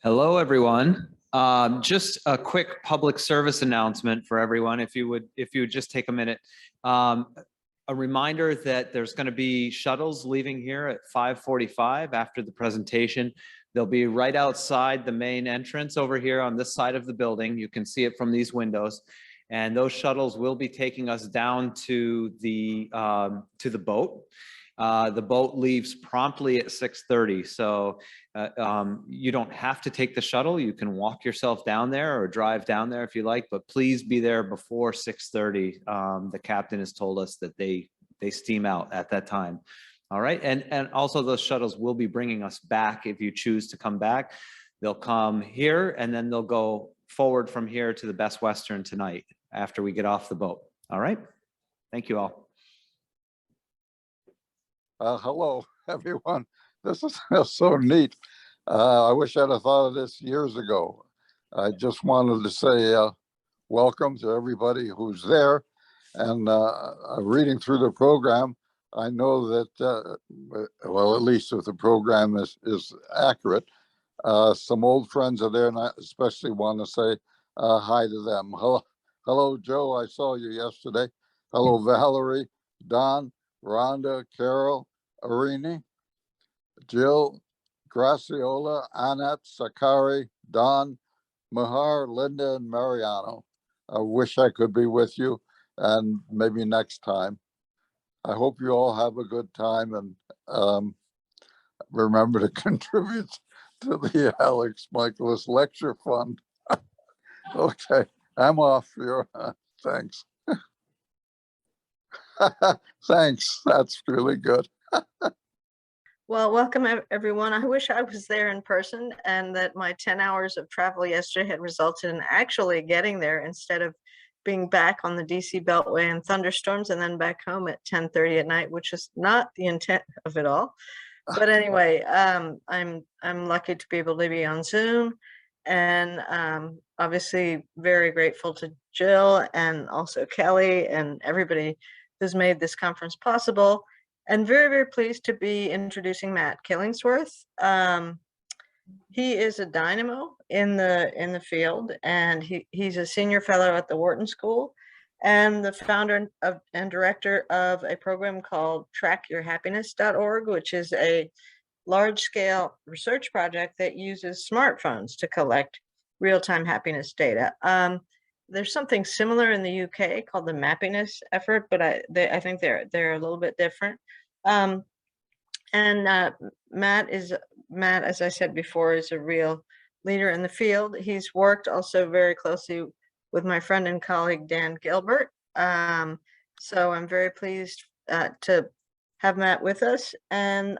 Hello, everyone. Just a quick public service announcement for everyone, if you would just take a minute. A reminder that there's going to be shuttles leaving here at 5:45 after the presentation. They'll be right outside the main entrance over here on this side of the building. You can see it from these windows. And those shuttles will be taking us down to the boat. The boat leaves promptly at 6:30. So you don't have to take the shuttle. You can walk yourself down there or drive down there if you like, but please be there before 6:30. The captain has told us that they steam out at that time. All right. And also those shuttles will be bringing us back if you choose to come back. They'll come here and then they'll go forward from here to the Best Western tonight after we get off the boat. All right. Thank you all. Hello, everyone. This is so neat. I wish I'd have thought of this years ago. I just wanted to say welcome to everybody who's there. And reading through the program, I know that, well, at least if the program is accurate, some old friends are there, and I especially want to say hi to them. Hello, Joe. I saw you yesterday. Hello, Valerie, Don, Rhonda, Carol, Arini, Jill, Graciola, Annette, Sakari, Don, Mahar, Linda, and Mariano. I wish I could be with you, and maybe next time. I hope you all have a good time, and remember to contribute to the Alex Michalos Lecture Fund. Okay, I'm off here. Thanks. Thanks. That's really good. Well, welcome everyone. I wish I was there in person and that my 10 hours of travel yesterday had resulted in actually getting there instead of being back on the DC Beltway in thunderstorms and then back home at 10:30 at night, which is not the intent of it all. But anyway, I'm lucky to be able to be on Zoom, and obviously very grateful to Jill and also Kelly and everybody who's made this conference possible, and very, very pleased to be introducing Matt Killingsworth. He is a dynamo in the field, and he's a senior fellow at the Wharton School and the founder and director of a program called trackyourhappiness.org, which is a large-scale research project that uses smartphones to collect real-time happiness data. There's something similar in the UK called the Mappiness effort, but I think they're a little bit different. Matt, as I said before, is a real leader in the field. He's worked also very closely with my friend and colleague Dan Gilbert. So I'm very pleased to have Matt with us. And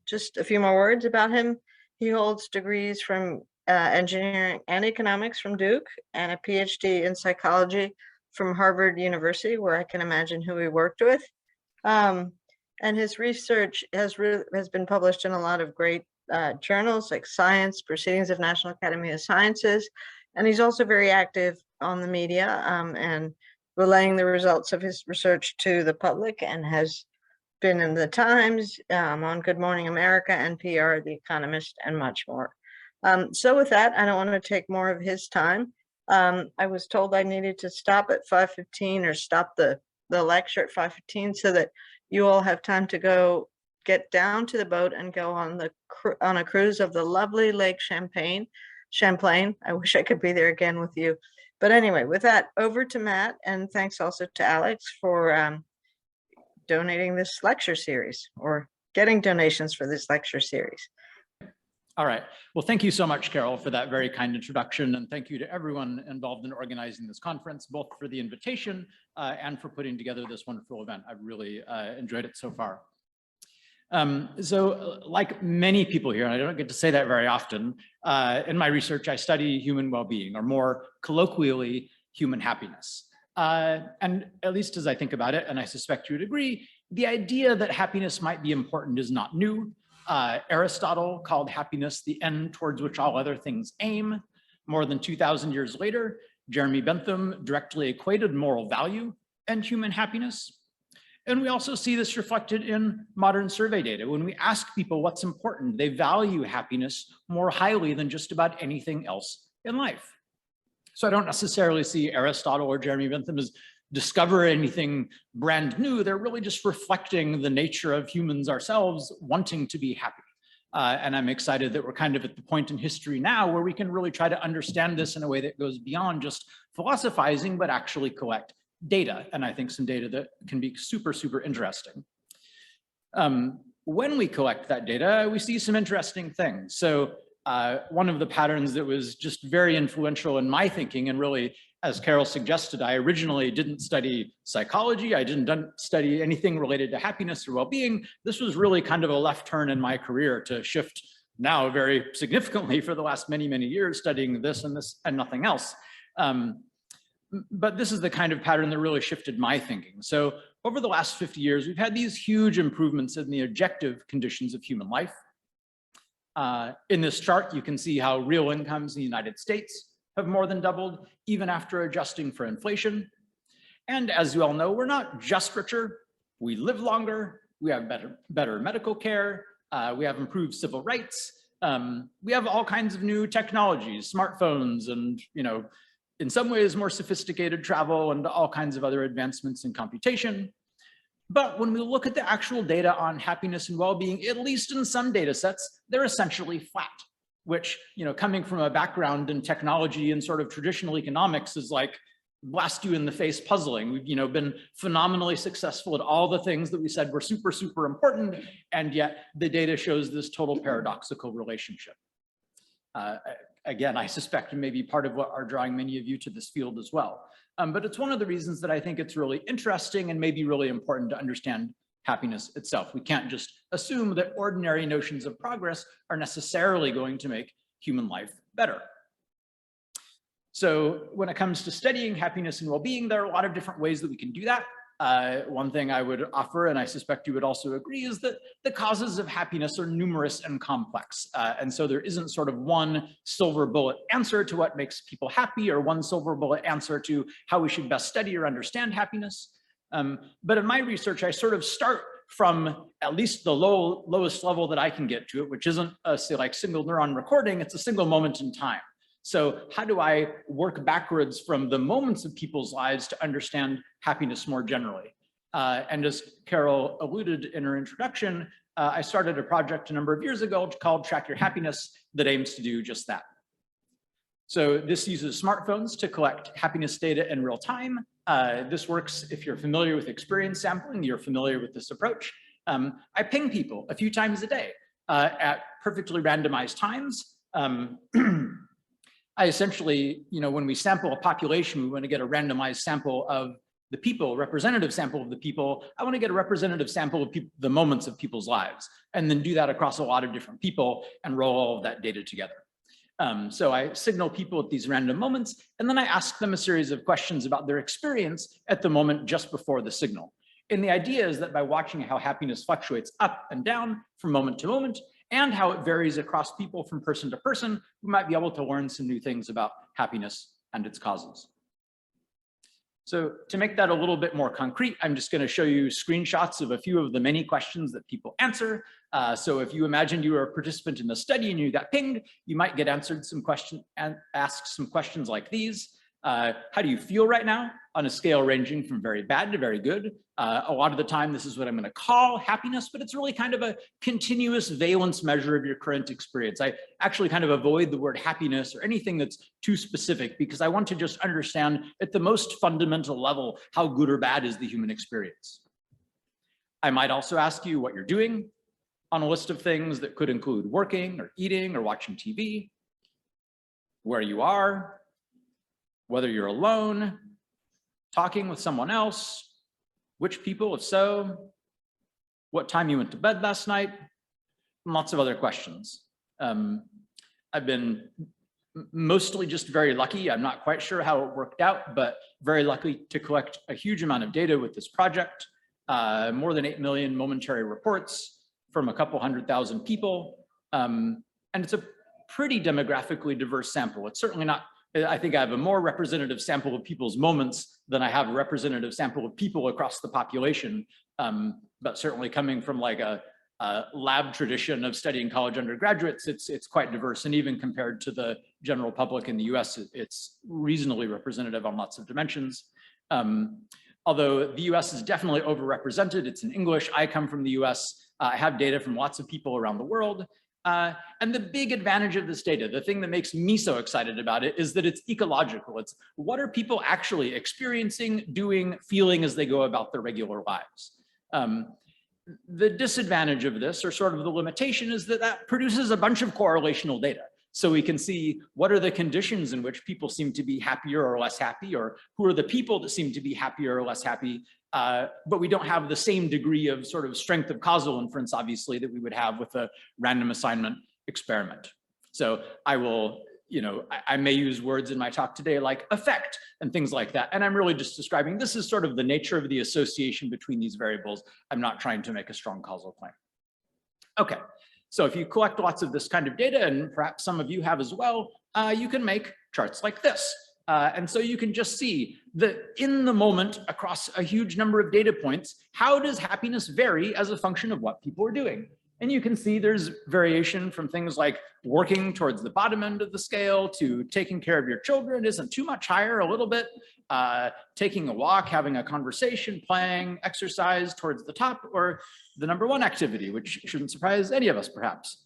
just a few more words about him. He holds degrees from engineering and economics from Duke, and a PhD in psychology from Harvard University, where I can imagine who he worked with. And his research has been published in a lot of great journals like Science, Proceedings of National Academy of Sciences, and he's also very active on the media and relaying the results of his research to the public, and has been in the Times, on Good Morning America, NPR, The Economist, and much more. So with that, I don't want to take more of his time. I was told I needed to stop at 5:15 or stop the lecture at 5:15 so that you all have time to go get down to the boat and go on a cruise of the lovely Lake Champlain. I wish I could be there again with you. But anyway, with that, over to Matt, and thanks also to Alex for donating this lecture series, or getting donations for this lecture series. All right. Well, thank you so much, Carol, for that very kind introduction. And thank you to everyone involved in organizing this conference, both for the invitation and for putting together this wonderful event. I've really enjoyed it so far. So like many people here, and I don't get to say that very often, in my research, I study human well-being, or more colloquially, human happiness. And at least as I think about it, and I suspect you would agree, the idea that happiness might be important is not new. Aristotle called happiness the end towards which all other things aim. More than 2,000 years later, Jeremy Bentham directly equated moral value and human happiness. And we also see this reflected in modern survey data. When we ask people what's important, they value happiness more highly than just about anything else in life. So I don't necessarily see Aristotle or Jeremy Bentham as discover anything brand new. They're really just reflecting the nature of humans ourselves wanting to be happy. And I'm excited that we're kind of at the point in history now where we can really try to understand this in a way that goes beyond just philosophizing, but actually collect data. And I think some data that can be super, super interesting. When we collect that data, we see some interesting things. So one of the patterns that was just very influential in my thinking, and really, as Carol suggested, I originally didn't study psychology. I didn't study anything related to happiness or well-being. This was really kind of a left turn in my career to shift now very significantly for the last many, many years, studying this and nothing else. But this is the kind of pattern that really shifted my thinking. So over the last 50 years, we've had these huge improvements in the objective conditions of human life. In this chart, you can see how real incomes in the United States have more than doubled, even after adjusting for inflation. And as you all know, we're not just richer, we live longer, we have better medical care, we have improved civil rights, we have all kinds of new technologies, smartphones, and in some ways more sophisticated travel and all kinds of other advancements in computation. But when we look at the actual data on happiness and well-being, at least in some data sets, they're essentially flat, which, coming from a background in technology and sort of traditional economics is like blast you in the face puzzling. We've, been phenomenally successful at all the things that we said were super, super important, and yet the data shows this total paradoxical relationship. Again, I suspect maybe part of what are drawing many of you to this field as well. But it's one of the reasons that I think it's really interesting and maybe really important to understand happiness itself. We can't just assume that ordinary notions of progress are necessarily going to make human life better. So when it comes to studying happiness and well-being, there are a lot of different ways that we can do that. One thing I would offer, and I suspect you would also agree, is that the causes of happiness are numerous and complex. And so there isn't sort of one silver bullet answer to what makes people happy, or one silver bullet answer to how we should best study or understand happiness. But in my research, I sort of start from at least the lowest level that I can get to it, which isn't a single neuron recording, it's a single moment in time. So how do I work backwards from the moments of people's lives to understand happiness more generally? And as Carol alluded in her introduction, I started a project a number of years ago called Track Your Happiness that aims to do just that. So this uses smartphones to collect happiness data in real time. This works if you're familiar with experience sampling, you're familiar with this approach. I ping people a few times a day at perfectly randomized times. I essentially, when we sample a population, we want to get a randomized sample of the people, representative sample of the people. I want to get a representative sample of the moments of people's lives, and then do that across a lot of different people and roll all of that data together. So I signal people at these random moments, and then I ask them a series of questions about their experience at the moment just before the signal. And the idea is that by watching how happiness fluctuates up and down from moment to moment, and how it varies across people from person to person, we might be able to learn some new things about happiness and its causes. So to make that a little bit more concrete, I'm just going to show you screenshots of a few of the many questions that people answer. So if you imagined you were a participant in the study and you got pinged, you might get answered some questions and asked some questions like these. How do you feel right now? On a scale ranging from very bad to very good. A lot of the time, this is what I'm going to call happiness, but it's really kind of a continuous valence measure of your current experience. I actually kind of avoid the word happiness or anything that's too specific, because I want to just understand at the most fundamental level how good or bad is the human experience. I might also ask you what you're doing on a list of things that could include working or eating or watching TV, where you are, whether you're alone, talking with someone else, which people, if so, what time you went to bed last night, and lots of other questions. I've been mostly just very lucky. I'm not quite sure how it worked out, but very lucky to collect a huge amount of data with this project. More than 8 million momentary reports from a couple 100,000 people. And it's a pretty demographically diverse sample. It's certainly not, I think I have a more representative sample of people's moments than I have a representative sample of people across the population. But certainly coming from like a lab tradition of studying college undergraduates, it's quite diverse. And even compared to the general public in the US, it's reasonably representative on lots of dimensions. Although the US is definitely overrepresented, it's in English. I come from the US. I have data from lots of people around the world. And the big advantage of this data, the thing that makes me so excited about it, is that it's ecological. It's what are people actually experiencing, doing, feeling as they go about their regular lives. The disadvantage of this, or sort of the limitation, is that that produces a bunch of correlational data. So we can see what are the conditions in which people seem to be happier or less happy, or who are the people that seem to be happier or less happy. But we don't have the same degree of sort of strength of causal inference, obviously, that we would have with a random assignment experiment. So I will, I may use words in my talk today like effect and things like that. And I'm really just describing this is sort of the nature of the association between these variables. I'm not trying to make a strong causal claim. Okay, so if you collect lots of this kind of data, and perhaps some of you have as well, you can make charts like this. And so you can just see that in the moment across a huge number of data points, how does happiness vary as a function of what people are doing? And you can see there's variation from things like working towards the bottom end of the scale to taking care of your children isn't too much higher, a little bit, taking a walk, having a conversation, playing, exercise towards the top, or the number one activity, which shouldn't surprise any of us, perhaps.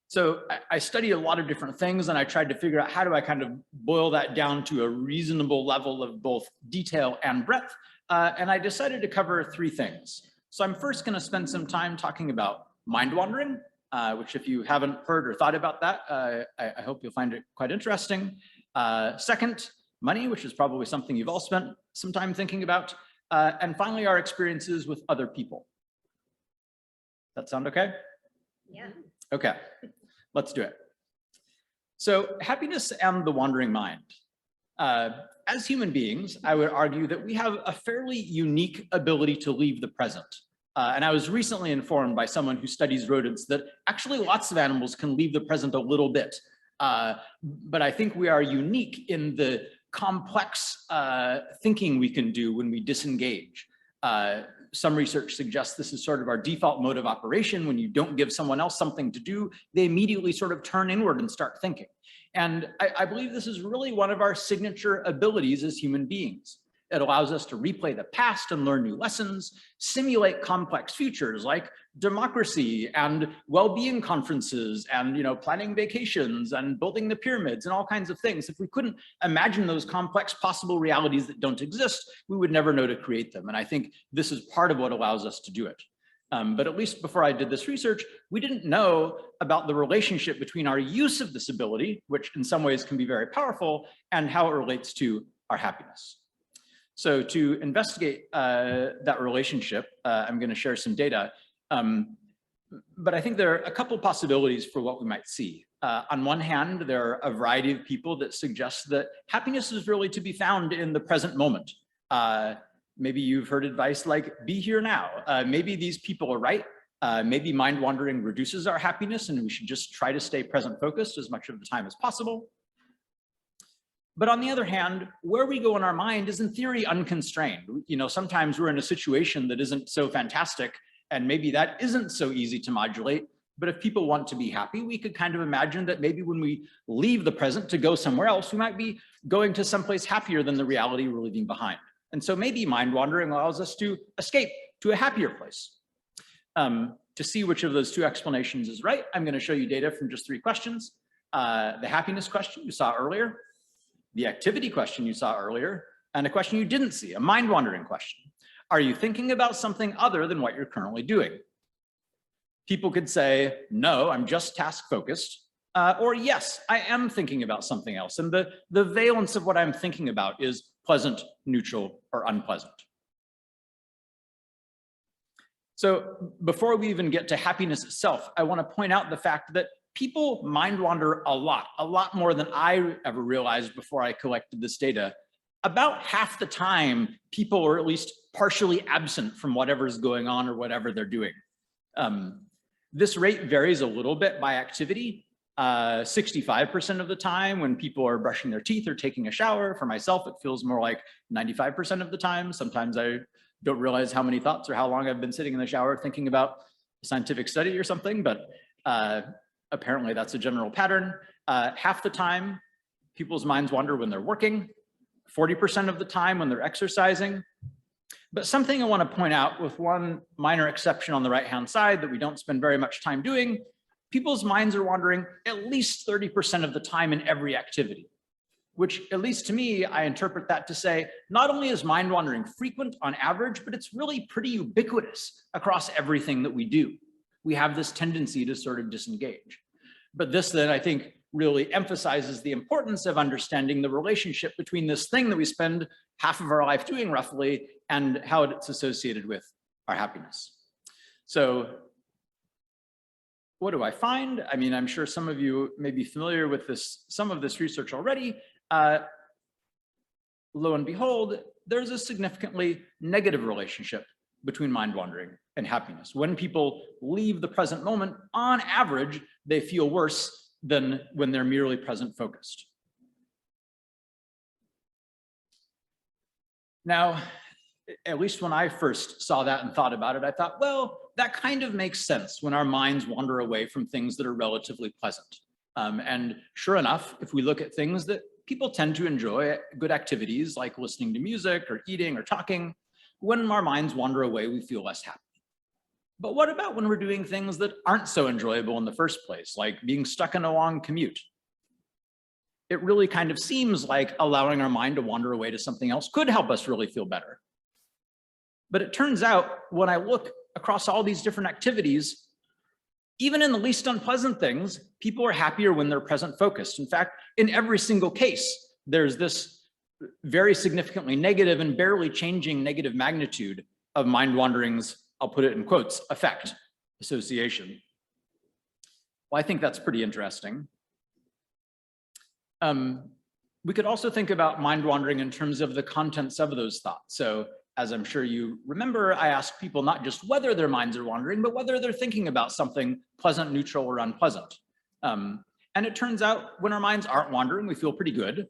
So I study a lot of different things, and I tried to figure out how do I kind of boil that down to a reasonable level of both detail and breadth. And I decided to cover three things. So I'm first going to spend some time talking about mind wandering, which if you haven't heard or thought about that, I hope you'll find it quite interesting. Second, money, which is probably something you've all spent some time thinking about. And finally, our experiences with other people. That sound okay? Yeah. Okay, let's do it. So happiness and the wandering mind. As human beings, I would argue that we have a fairly unique ability to leave the present. And I was recently informed by someone who studies rodents that actually lots of animals can leave the present a little bit. But I think we are unique in the complex thinking we can do when we disengage. Some research suggests this is sort of our default mode of operation. When you don't give someone else something to do, they immediately sort of turn inward and start thinking. And I believe this is really one of our signature abilities as human beings. It allows us to replay the past and learn new lessons, simulate complex futures like democracy and well-being conferences and planning vacations and building the pyramids and all kinds of things. If we couldn't imagine those complex possible realities that don't exist, we would never know to create them. And I think this is part of what allows us to do it. But at least before I did this research, we didn't know about the relationship between our use of this ability, which in some ways can be very powerful, and how it relates to our happiness. So to investigate that relationship, I'm going to share some data. But I think there are a couple possibilities for what we might see. On one hand, there are a variety of people that suggest that happiness is really to be found in the present moment. Maybe you've heard advice like, be here now. Maybe these people are right. Maybe mind wandering reduces our happiness and we should just try to stay present focused as much of the time as possible. But on the other hand, where we go in our mind is in theory unconstrained. Sometimes we're in a situation that isn't so fantastic and maybe that isn't so easy to modulate. But if people want to be happy, we could kind of imagine that maybe when we leave the present to go somewhere else, we might be going to someplace happier than the reality we're leaving behind. And so maybe mind wandering allows us to escape to a happier place. To see which of those two explanations is right, I'm going to show you data from just three questions. The happiness question you saw earlier, the activity question you saw earlier, and a question you didn't see, a mind wandering question. Are you thinking about something other than what you're currently doing? People could say, no, I'm just task focused, or yes, I am thinking about something else. And the valence of what I'm thinking about is pleasant, neutral, or unpleasant. So before we even get to happiness itself, I want to point out the fact that people mind wander a lot more than I ever realized before I collected this data. About half the time, people are at least partially absent from whatever's going on or whatever they're doing. This rate varies a little bit by activity. 65% of the time when people are brushing their teeth or taking a shower. For myself, it feels more like 95% of the time. Sometimes I don't realize how many thoughts or how long I've been sitting in the shower thinking about a scientific study or something, but apparently that's a general pattern. Half the time, people's minds wander when they're working, 40% of the time when they're exercising. But something I want to point out, with one minor exception on the right-hand side that we don't spend very much time doing, people's minds are wandering at least 30% of the time in every activity, which, at least to me, I interpret that to say, not only is mind wandering frequent on average, but it's really pretty ubiquitous across everything that we do. We have this tendency to sort of disengage. But this then, I think, really emphasizes the importance of understanding the relationship between this thing that we spend half of our life doing roughly and how it's associated with our happiness. So what do I find? I mean, I'm sure some of you may be familiar with some of this research already. Lo and behold, there's a significantly negative relationship between mind wandering and happiness. When people leave the present moment, on average, they feel worse than when they're merely present focused. Now, at least when I first saw that and thought about it, I thought, well, that kind of makes sense when our minds wander away from things that are relatively pleasant. And sure enough, if we look at things that people tend to enjoy, good activities like listening to music or eating or talking, when our minds wander away, we feel less happy. But what about when we're doing things that aren't so enjoyable in the first place, like being stuck in a long commute? It really kind of seems like allowing our mind to wander away to something else could help us really feel better. But it turns out, when I look across all these different activities, even in the least unpleasant things, people are happier when they're present focused. In fact, in every single case, there's this very significantly negative and barely changing negative magnitude of mind wandering's, I'll put it in quotes, effect, association. Well, I think that's pretty interesting. We could also think about mind wandering in terms of the contents of those thoughts. So, as I'm sure you remember, I asked people not just whether their minds are wandering, but whether they're thinking about something pleasant, neutral, or unpleasant. And it turns out when our minds aren't wandering, we feel pretty good.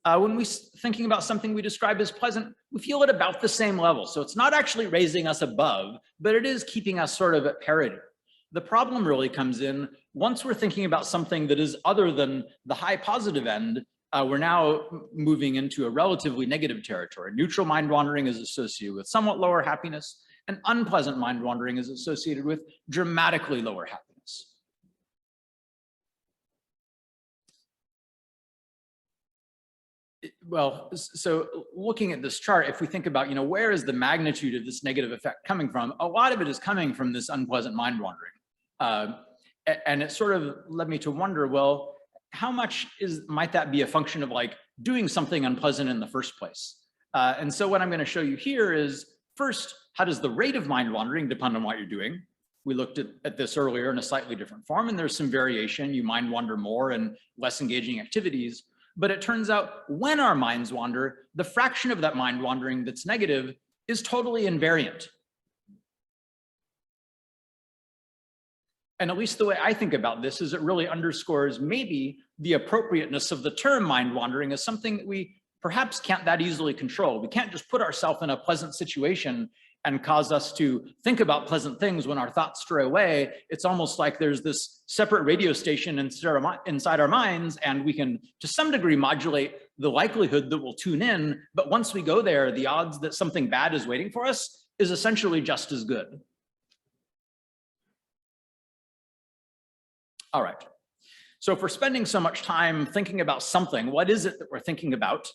When we're thinking about something we describe as pleasant, we feel at about the same level. So it's not actually raising us above, but it is keeping us sort of at parity. The problem really comes in once we're thinking about something that is other than the high positive end. We're now moving into a relatively negative territory. Neutral mind wandering is associated with somewhat lower happiness, and unpleasant mind wandering is associated with dramatically lower happiness. Well, so looking at this chart, if we think about, where is the magnitude of this negative effect coming from? A lot of it is coming from this unpleasant mind wandering. And it sort of led me to wonder, well, how much might that be a function of like doing something unpleasant in the first place? And so what I'm going to show you here is, first, how does the rate of mind wandering depend on what you're doing? We looked at this earlier in a slightly different form, and there's some variation. You mind wander more and less engaging activities. But it turns out when our minds wander, the fraction of that mind wandering that's negative is totally invariant. And at least the way I think about this is it really underscores maybe the appropriateness of the term mind wandering as something that we perhaps can't that easily control. We can't just put ourselves in a pleasant situation and cause us to think about pleasant things when our thoughts stray away. It's almost like there's this separate radio station inside our minds, and we can, to some degree, modulate the likelihood that we'll tune in. But once we go there, the odds that something bad is waiting for us is essentially just as good. All right. So if we're spending so much time thinking about something, what is it that we're thinking about?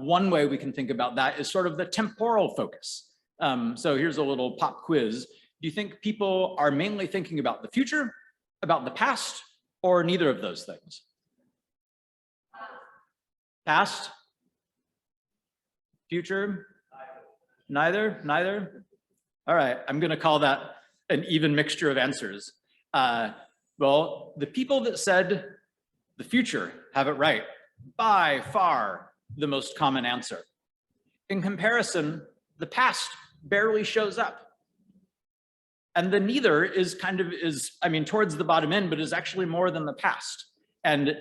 One way we can think about that is sort of the temporal focus. So here's a little pop quiz. Do you think people are mainly thinking about the future, about the past, or neither of those things? Past? Future? Neither? Neither? All right, I'm going to call that an even mixture of answers. Well, the people that said the future have it right, by far the most common answer. In comparison, the past barely shows up. And the neither is I mean, towards the bottom end, but is actually more than the past. And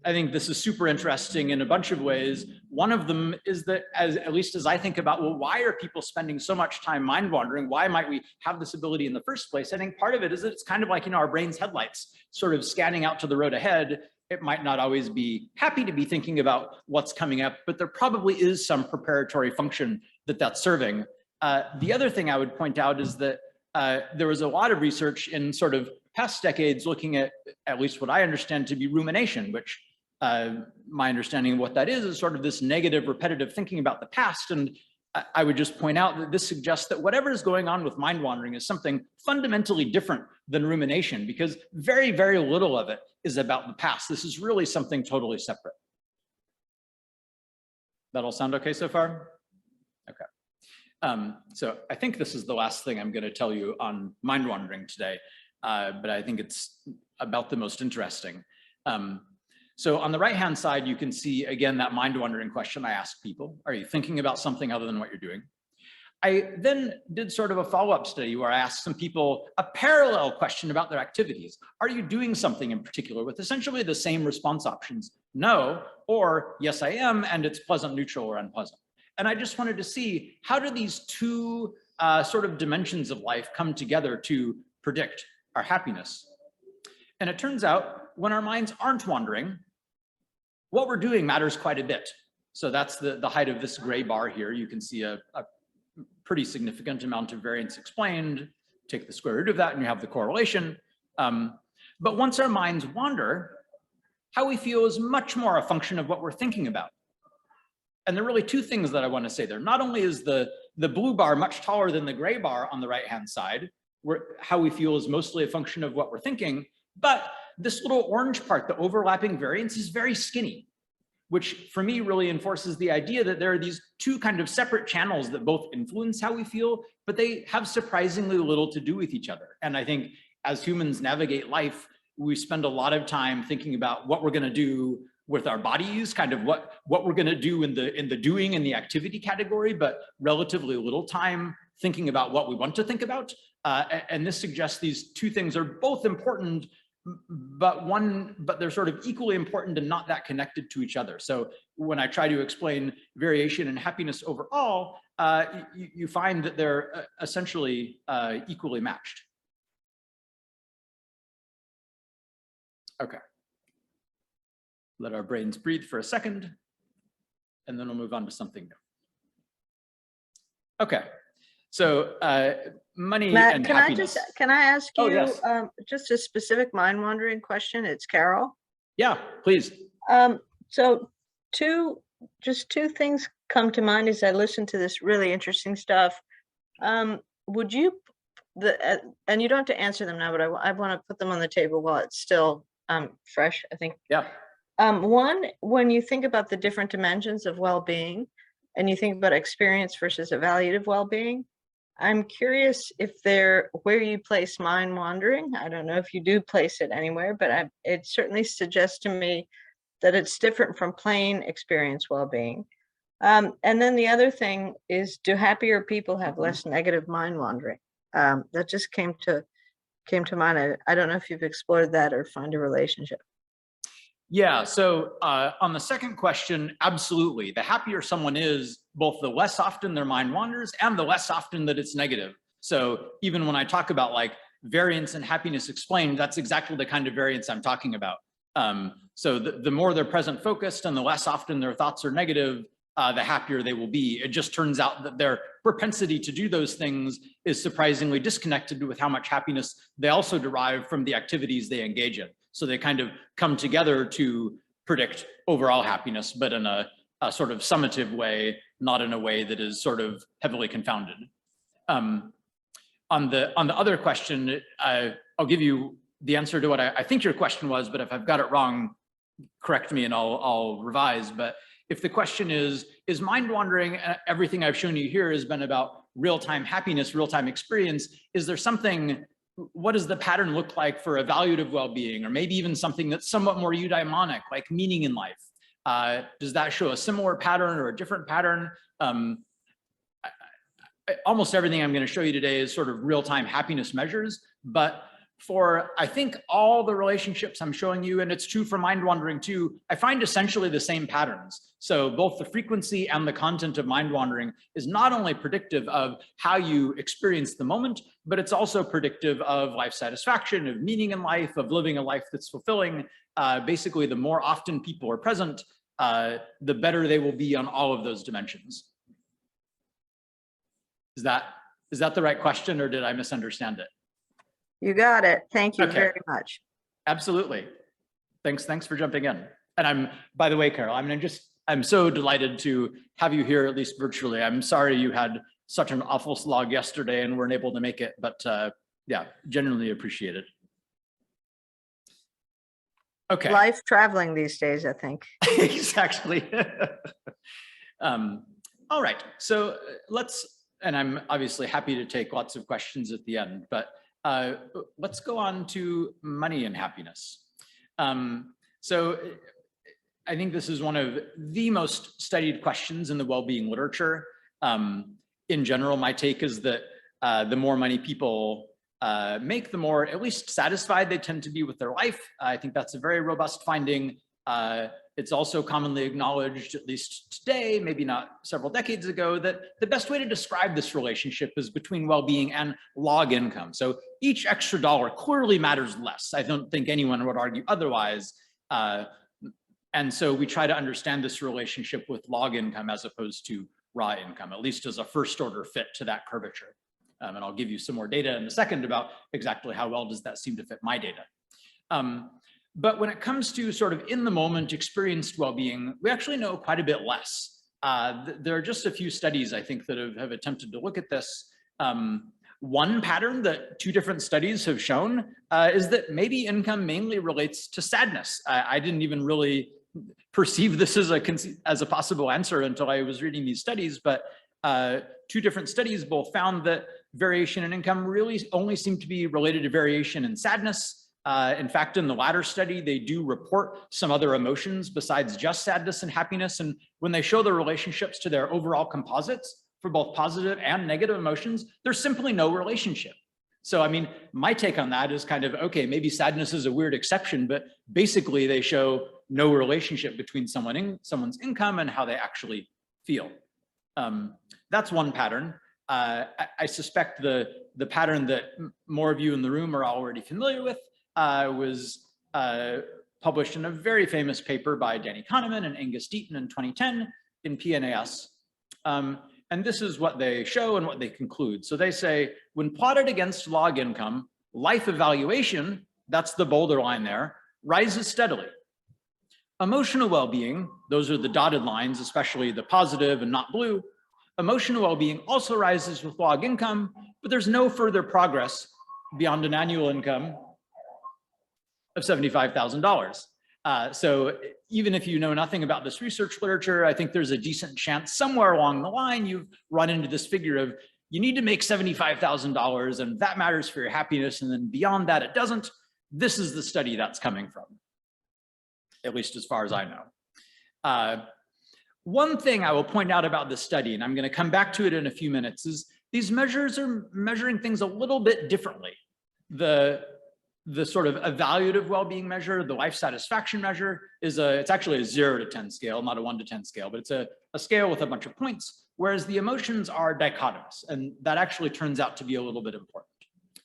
I think this is super interesting in a bunch of ways. One of them is that, at least as I think about, well, why are people spending so much time mind wandering? Why might we have this ability in the first place? I think part of it is that it's kind of like, our brain's headlights, sort of scanning out to the road ahead. It might not always be happy to be thinking about what's coming up, but there probably is some preparatory function that that's serving. The other thing I would point out is that there was a lot of research in sort of past decades looking at least what I understand to be rumination, which my understanding of what that is sort of this negative, repetitive thinking about the past. And I would just point out that this suggests that whatever is going on with mind wandering is something fundamentally different than rumination, because very, very little of it is about the past. This is really something totally separate. That all sound okay so far? Okay. So I think this is the last thing I'm going to tell you on mind wandering today, but I think it's about the most interesting. So on the right-hand side, you can see, again, that mind-wandering question I asked people. Are you thinking about something other than what you're doing? I then did sort of a follow-up study where I asked some people a parallel question about their activities. Are you doing something in particular, with essentially the same response options? No, or yes, I am, and it's pleasant, neutral, or unpleasant. And I just wanted to see, how do these two sort of dimensions of life come together to predict our happiness? And it turns out, when our minds aren't wandering, what we're doing matters quite a bit. So that's the height of this gray bar here. You can see a pretty significant amount of variance explained. Take the square root of that and you have the correlation. But once our minds wander, how we feel is much more a function of what we're thinking about. And there are really two things that I want to say there. Not only is the blue bar much taller than the gray bar on the right-hand side, where how we feel is mostly a function of what we're thinking, but this little orange part, the overlapping variance, is very skinny, which for me really enforces the idea that there are these two kind of separate channels that both influence how we feel, but they have surprisingly little to do with each other. And I think as humans navigate life, we spend a lot of time thinking about what we're going to do with our bodies, kind of what we're going to do in the doing and the activity category, but relatively little time thinking about what we want to think about. And this suggests these two things are both important, but they're sort of equally important and not that connected to each other. So when I try to explain variation and happiness overall, you find that they're essentially equally matched. Okay. Let our brains breathe for a second, and then we'll move on to something new. Okay. So money Matt, and can happiness. Can I ask you Oh, yes. just a specific mind wandering question? It's Carol. Yeah, please. So just two things come to mind as I listen to this really interesting stuff. Would you, and you don't have to answer them now, but I want to put them on the table while it's still fresh, I think. Yeah. One, when you think about the different dimensions of well-being, and you think about experience versus evaluative well-being, I'm curious if where you place mind wandering. I don't know if you do place it anywhere, but it certainly suggests to me that it's different from plain experience well-being. And then the other thing is, do happier people have less negative mind wandering? That just came to mind. I don't know if you've explored that or find a relationship. Yeah, so on the second question, absolutely. The happier someone is, both the less often their mind wanders and the less often that it's negative. So even when I talk about like variance and happiness explained, that's exactly the kind of variance I'm talking about. So the more they're present focused and the less often their thoughts are negative, the happier they will be. It just turns out that their propensity to do those things is surprisingly disconnected with how much happiness they also derive from the activities they engage in. So they kind of come together to predict overall happiness, but in a sort of summative way, not in a way that is sort of heavily confounded. On the other question, I'll give you the answer to what I think your question was, but if I've got it wrong, correct me and I'll revise. But if the question is mind wandering, everything I've shown you here has been about real-time happiness, real-time experience, is there something, what does the pattern look like for evaluative well-being, or maybe even something that's somewhat more eudaimonic, like meaning in life? Does that show a similar pattern or a different pattern? almost everything I'm going to show you today is sort of real-time happiness measures, but for, I think, all the relationships I'm showing you, and it's true for mind wandering too, I find essentially the same patterns. So both the frequency and the content of mind wandering is not only predictive of how you experience the moment, but it's also predictive of life satisfaction, of meaning in life, of living a life that's fulfilling. Basically, the more often people are present, the better they will be on all of those dimensions. Is that the right question, or did I misunderstand it? You got it. Thank you Okay. very much. Absolutely. Thanks for jumping in. And by the way, Carol, I'm so delighted to have you here, at least virtually. I'm sorry you had such an awful slog yesterday and weren't able to make it, but yeah, genuinely appreciate it. Okay. Life traveling these days, I think. Exactly. All right, so and I'm obviously happy to take lots of questions at the end, but let's go on to money and happiness. So I think this is one of the most studied questions in the well-being literature. In general, my take is that the more money people make, the more at least satisfied they tend to be with their life. I think that's a very robust finding. It's also commonly acknowledged, at least today, maybe not several decades ago, that the best way to describe this relationship is between well-being and log income. So each extra dollar clearly matters less. I don't think anyone would argue otherwise. And so we try to understand this relationship with log income as opposed to raw income, at least as a first order fit to that curvature. And I'll give you some more data in a second about exactly how well does that seem to fit my data. But when it comes to sort of in the moment experienced well-being, we actually know quite a bit less. There are just a few studies, I think, that have attempted to look at this. One pattern that 2 different studies have shown is that maybe income mainly relates to sadness. I didn't even really perceive this as a possible answer until I was reading these studies, but 2 different studies both found that variation in income really only seemed to be related to variation in sadness. In fact, in the latter study, they do report some other emotions besides just sadness and happiness. And when they show the relationships to their overall composites for both positive and negative emotions, there's simply no relationship. So, I mean, my take on that is kind of, okay, maybe sadness is a weird exception, but basically they show no relationship between someone's income and how they actually feel. That's one pattern. I suspect the pattern that more of you in the room are already familiar with was published in a very famous paper by Danny Kahneman and Angus Deaton in 2010 in PNAS. And this is what they show and what they conclude. So they say, when plotted against log income, life evaluation, that's the bolder line there, rises steadily. Emotional well-being, those are the dotted lines, especially the positive and not blue. Emotional well-being also rises with log income, but there's no further progress beyond an annual income of $75,000. So even if you know nothing about this research literature, I think there's a decent chance somewhere along the line you've run into this figure of you need to make $75,000 and that matters for your happiness, and then beyond that it doesn't. This is the study that's coming from, at least as far as I know. One thing I will point out about this study, and I'm going to come back to it in a few minutes, is these measures are measuring things a little bit differently. The sort of evaluative well-being measure, the life satisfaction measure, it's actually a 0 to 10 scale, not a 1 to 10 scale, but it's a scale with a bunch of points, whereas the emotions are dichotomous, and that actually turns out to be a little bit important.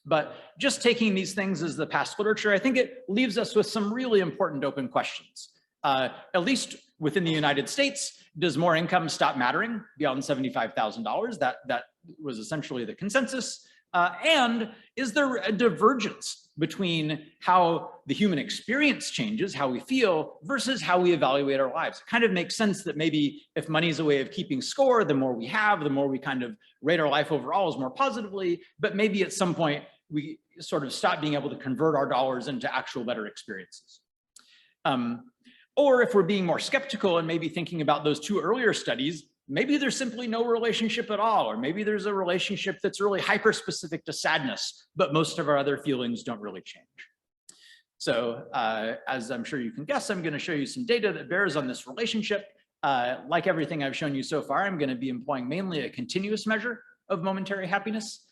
But just taking these things as the past literature, I think it leaves us with some really important open questions. At least within the United States, does more income stop mattering beyond $75,000? That was essentially the consensus. And is there a divergence between how the human experience changes, how we feel, versus how we evaluate our lives? It kind of makes sense that maybe if money is a way of keeping score, the more we have, the more we kind of rate our life overall as more positively, but maybe at some point we sort of stop being able to convert our dollars into actual better experiences. Or if we're being more skeptical and maybe thinking about those 2 earlier studies, maybe there's simply no relationship at all, or maybe there's a relationship that's really hyper-specific to sadness, but most of our other feelings don't really change. So as I'm sure you can guess, I'm going to show you some data that bears on this relationship. Like everything I've shown you so far, I'm going to be employing mainly a continuous measure of momentary happiness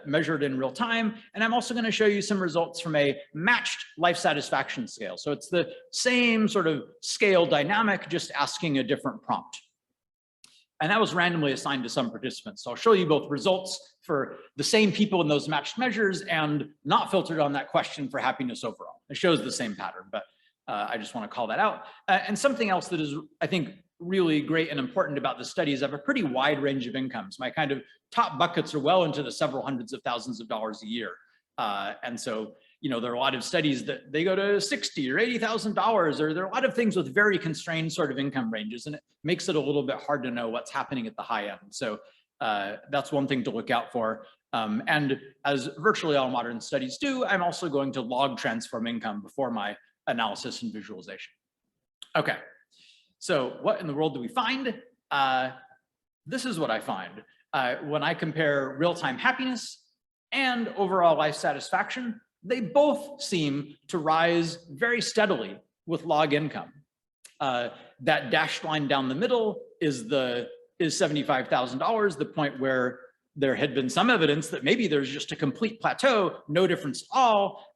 measured in real time. And I'm also going to show you some results from a matched life satisfaction scale. So it's the same sort of scale dynamic, just asking a different prompt. And that was randomly assigned to some participants. So I'll show you both results for the same people in those matched measures and not filtered on that question for happiness overall. It shows the same pattern, but I just want to call that out. And something else that is, I think, really great and important about the study is I have a pretty wide range of incomes. My kind of top buckets are well into the several hundreds of thousands of dollars a year. And so, you know, there are a lot of studies that they go to $60,000 or $80,000, or there are a lot of things with very constrained sort of income ranges, and it makes it a little bit hard to know what's happening at the high end. So that's one thing to look out for. And as virtually all modern studies do, I'm also going to log transform income before my analysis and visualization. Okay, so what in the world do we find? This is what I find. When I compare real-time happiness and overall life satisfaction, they both seem to rise very steadily with log income. That dashed line down the middle is $75,000, the point where there had been some evidence that maybe there's just a complete plateau, no difference at all.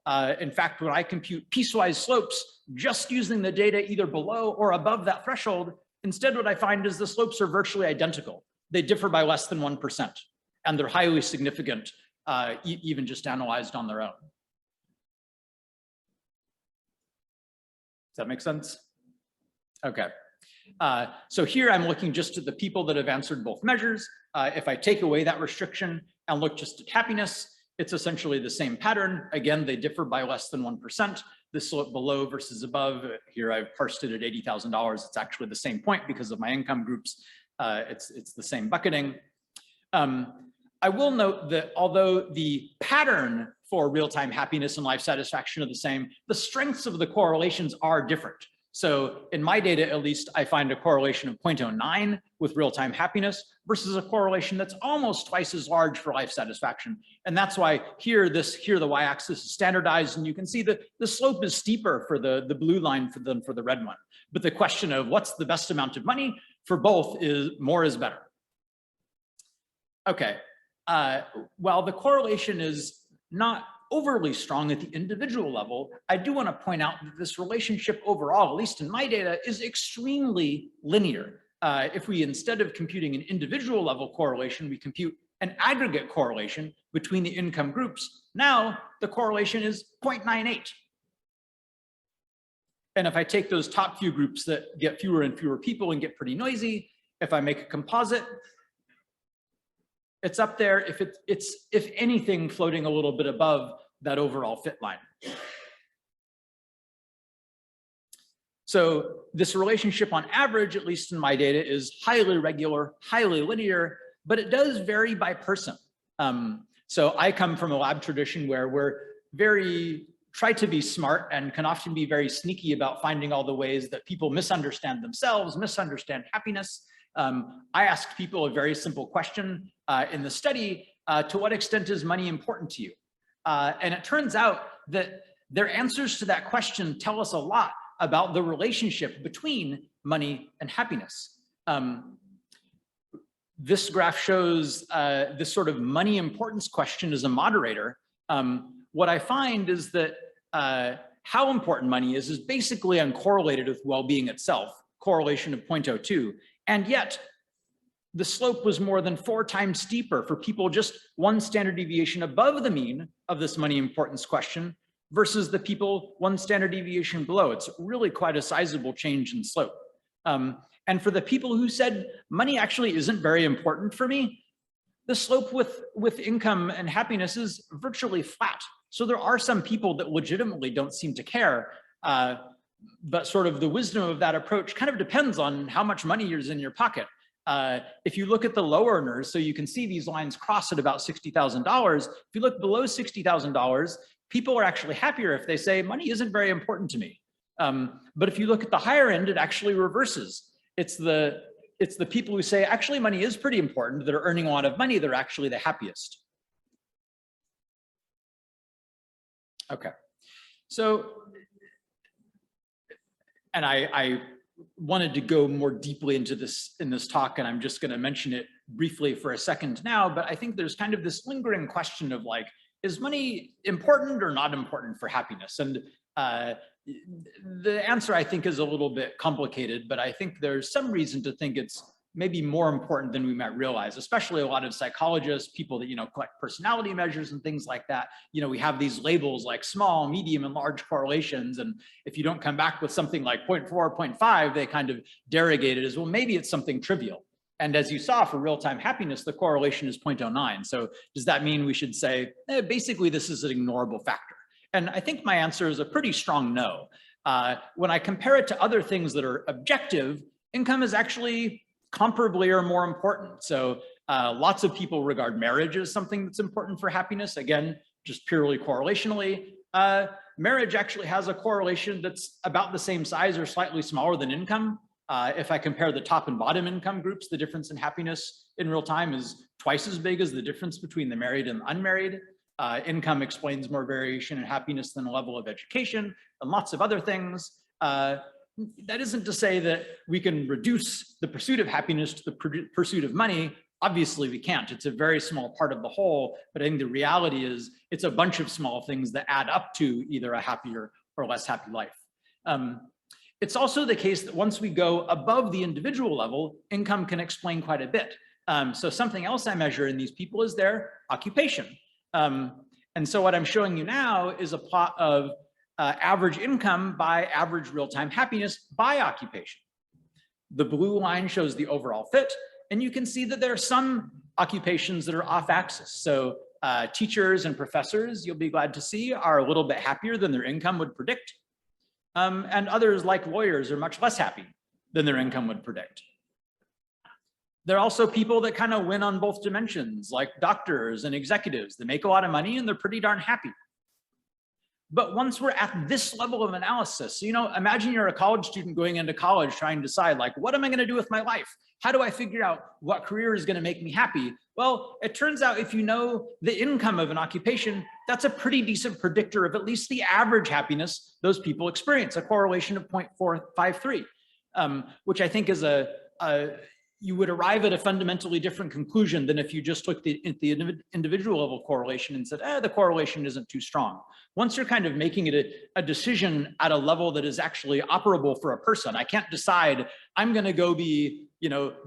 In fact, when I compute piecewise slopes, just using the data either below or above that threshold, instead what I find is the slopes are virtually identical. They differ by less than 1%, and they're highly significant, even just analyzed on their own. Does that make sense? Okay. So here I'm looking just at the people that have answered both measures. If I take away that restriction and look just at happiness, it's essentially the same pattern. Again, they differ by less than 1%. The slope below versus above, here I've parsed it at $80,000. It's actually the same point because of my income groups. It's the same bucketing. I will note that although the pattern for real-time happiness and life satisfaction are the same, the strengths of the correlations are different. So in my data, at least, I find a correlation of 0.09 with real-time happiness versus a correlation that's almost twice as large for life satisfaction. And that's why here the y-axis is standardized, and you can see that the slope is steeper for the blue line than for the red one. But the question of what's the best amount of money for both is more is better. Okay, while the correlation is not overly strong at the individual level, I do want to point out that this relationship overall, at least in my data, is extremely linear. If we, instead of computing an individual level correlation, we compute an aggregate correlation between the income groups, now the correlation is 0.98. And if I take those top few groups that get fewer and fewer people and get pretty noisy, if I make a composite, it's up there. If anything, floating a little bit above that overall fit line. So this relationship on average, at least in my data, is highly regular, highly linear, but it does vary by person. So I come from a lab tradition where we're try to be smart and can often be very sneaky about finding all the ways that people misunderstand themselves, misunderstand happiness. I asked people a very simple question in the study, to what extent is money important to you? And it turns out that their answers to that question tell us a lot about the relationship between money and happiness. This graph shows this sort of money importance question as a moderator. What I find is that how important money is basically uncorrelated with well-being itself, correlation of 0.02. And yet, the slope was more than 4 times steeper for people just 1 standard deviation above the mean of this money importance question versus the people 1 standard deviation below. It's really quite a sizable change in slope. And for the people who said money actually isn't very important for me, the slope with income and happiness is virtually flat. So there are some people that legitimately don't seem to care, but sort of the wisdom of that approach kind of depends on how much money is in your pocket. If you look at the low earners, so you can see these lines cross at about $60,000. If you look below $60,000, people are actually happier if they say money isn't very important to me. But if you look at the higher end, it actually reverses. It's the people who say actually money is pretty important, that are earning a lot of money, they're actually the happiest. Okay, so, and I wanted to go more deeply into this in this talk, and I'm just going to mention it briefly for a second now, but I think there's kind of this lingering question of like, is money important or not important for happiness? And the answer I think is a little bit complicated, but I think there's some reason to think it's maybe more important than we might realize, especially a lot of psychologists, people that, collect personality measures and things like that. We have these labels like small, medium, and large correlations. And if you don't come back with something like 0.4, 0.5, they kind of derogate it as, well, maybe it's something trivial. And as you saw for real-time happiness, the correlation is 0.09. So does that mean we should say, basically, this is an ignorable factor? And I think my answer is a pretty strong no. When I compare it to other things that are objective, income is actually comparably or more important. So lots of people regard marriage as something that's important for happiness. Again, just purely correlationally. Marriage actually has a correlation that's about the same size or slightly smaller than income. If I compare the top and bottom income groups, the difference in happiness in real time is twice as big as the difference between the married and unmarried. Income explains more variation in happiness than a level of education and lots of other things. That isn't to say that we can reduce the pursuit of happiness to the pursuit of money. Obviously, we can't. It's a very small part of the whole, but I think the reality is it's a bunch of small things that add up to either a happier or less happy life. It's also the case that once we go above the individual level, income can explain quite a bit. So something else I measure in these people is their occupation. And so what I'm showing you now is a plot of average income by average real-time happiness by occupation. The blue line shows the overall fit, and you can see that there are some occupations that are off axis. So teachers and professors, you'll be glad to see, are a little bit happier than their income would predict. And others, like lawyers, are much less happy than their income would predict. There are also people that kind of win on both dimensions, like doctors and executives. They make a lot of money and they're pretty darn happy. But once we're at this level of analysis, imagine you're a college student going into college trying to decide, like, what am I going to do with my life? How do I figure out what career is going to make me happy? Well, it turns out if you know the income of an occupation, that's a pretty decent predictor of at least the average happiness those people experience, a correlation of 0.453, which I think is you would arrive at a fundamentally different conclusion than if you just looked at the individual level correlation and said, the correlation isn't too strong. Once you're kind of making it a decision at a level that is actually operable for a person, I can't decide I'm going to go be,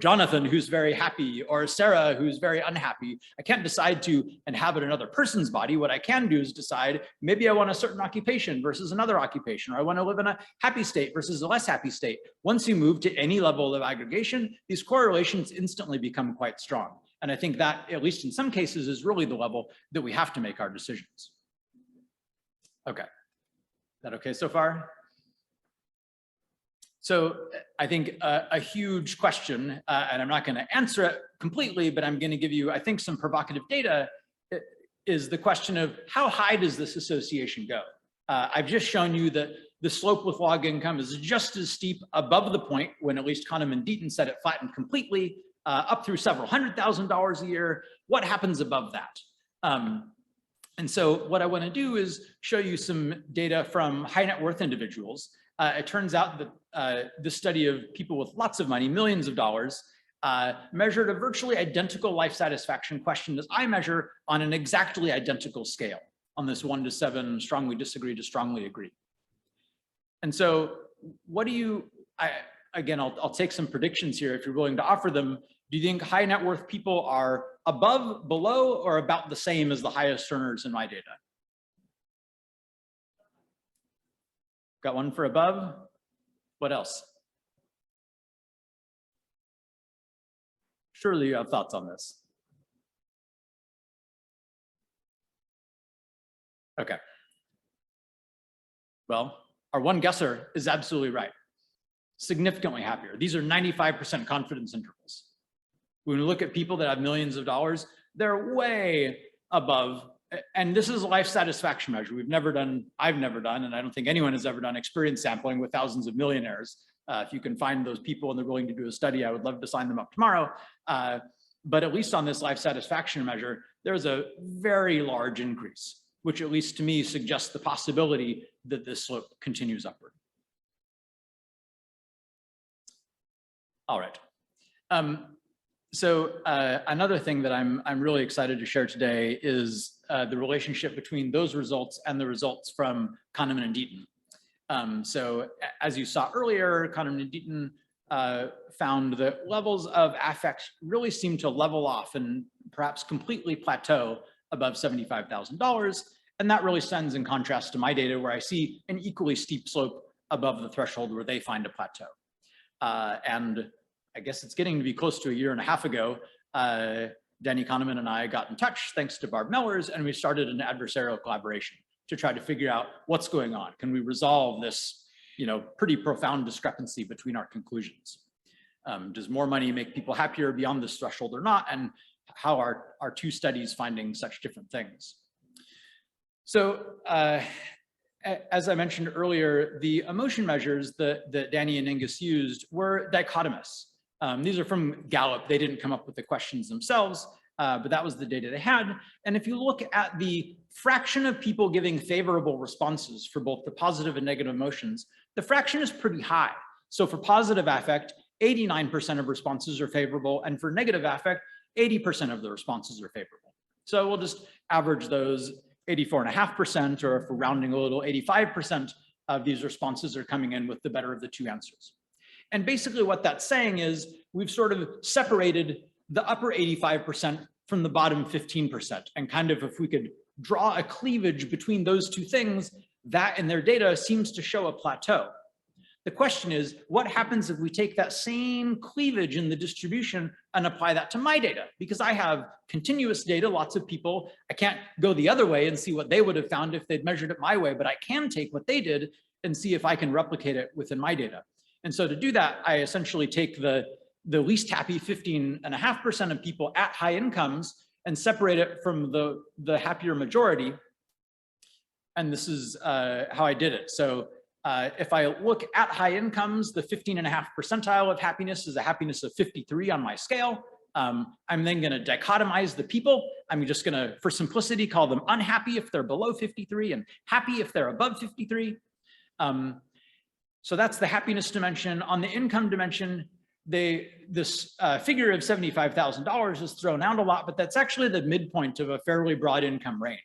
Jonathan, who's very happy, or Sarah, who's very unhappy. I can't decide to inhabit another person's body. What I can do is decide, maybe I want a certain occupation versus another occupation, or I want to live in a happy state versus a less happy state. Once you move to any level of aggregation, these correlations instantly become quite strong. And I think that, at least in some cases, is really the level that we have to make our decisions. Okay, is that okay so far? So I think a huge question, and I'm not going to answer it completely, but I'm going to give you, I think, some provocative data, is the question of how high does this association go? I've just shown you that the slope with log income is just as steep above the point when at least Kahneman and Deaton said it flattened completely, up through several $100,000 a year. What happens above that? And so what I want to do is show you some data from high net worth individuals. It turns out that the study of people with lots of money, millions of dollars, measured a virtually identical life satisfaction question as I measure on an exactly identical scale on this 1 to 7, strongly disagree to strongly agree. And so what do you, again, I'll take some predictions here if you're willing to offer them. Do you think high net worth people are above, below, or about the same as the highest earners in my data? Got one for above. What else? Surely you have thoughts on this. Okay. Well, our one guesser is absolutely right. Significantly happier. These are 95% confidence intervals. When we look at people that have millions of dollars, they're way above. And this is a life satisfaction measure. I've never done, and I don't think anyone has ever done experience sampling with thousands of millionaires. If you can find those people and they're willing to do a study, I would love to sign them up tomorrow. But at least on this life satisfaction measure, there's a very large increase, which at least to me suggests the possibility that this slope continues upward. All right. So another thing that I'm really excited to share today is the relationship between those results and the results from Kahneman and Deaton. So as you saw earlier, Kahneman and Deaton found that levels of affect really seem to level off and perhaps completely plateau above $75,000. And that really stands in contrast to my data, where I see an equally steep slope above the threshold where they find a plateau. And I guess it's getting to be close to a year and a half ago, Danny Kahneman and I got in touch thanks to Barb Mellers, and we started an adversarial collaboration to try to figure out what's going on. Can we resolve this, pretty profound discrepancy between our conclusions? Does more money make people happier beyond this threshold or not? And how are our two studies finding such different things? So as I mentioned earlier, the emotion measures that Danny and Angus used were dichotomous. These are from Gallup. They didn't come up with the questions themselves, but that was the data they had. And if you look at the fraction of people giving favorable responses for both the positive and negative emotions, the fraction is pretty high. So for positive affect, 89% of responses are favorable, and for negative affect, 80% of the responses are favorable. So we'll just average those 84.5%, or if we're rounding a little, 85% of these responses are coming in with the better of the two answers. And basically what that's saying is we've sort of separated the upper 85% from the bottom 15%. And kind of if we could draw a cleavage between those two things, that in their data seems to show a plateau. The question is, what happens if we take that same cleavage in the distribution and apply that to my data? Because I have continuous data, lots of people. I can't go the other way and see what they would have found if they'd measured it my way, but I can take what they did and see if I can replicate it within my data. And so to do that, I essentially take the least happy 15.5% of people at high incomes and separate it from the happier majority. And this is how I did it. So if I look at high incomes, the 15.5 percentile of happiness is a happiness of 53 on my scale. I'm then going to dichotomize the people. I'm just going to, for simplicity, call them unhappy if they're below 53 and happy if they're above 53. So that's the happiness dimension. On the income dimension, this figure of $75,000 is thrown out a lot, but that's actually the midpoint of a fairly broad income range.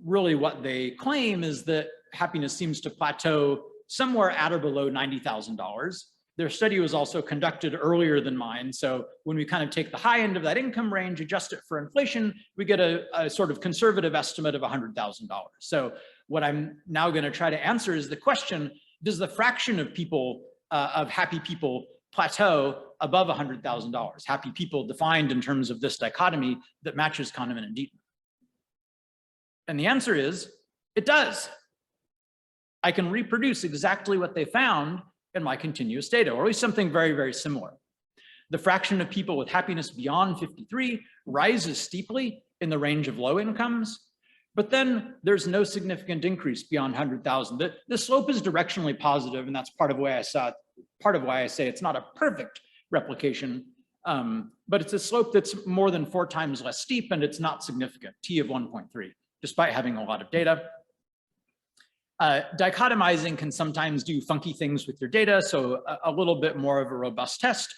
Really what they claim is that happiness seems to plateau somewhere at or below $90,000. Their study was also conducted earlier than mine. So when we kind of take the high end of that income range, adjust it for inflation, we get a sort of conservative estimate of $100,000. So what I'm now going to try to answer is the question, does the fraction of people, of happy people, plateau above $100,000? Happy people defined in terms of this dichotomy that matches Kahneman and Deaton. And the answer is, it does. I can reproduce exactly what they found in my continuous data, or at least something very, very similar. The fraction of people with happiness beyond 53 rises steeply in the range of low incomes, but then there's no significant increase beyond 100,000. The slope is directionally positive, and that's part of why I say it's not a perfect replication, but it's a slope that's more than 4 times less steep, and it's not significant, T of 1.3, despite having a lot of data. Dichotomizing can sometimes do funky things with your data, so a little bit more of a robust test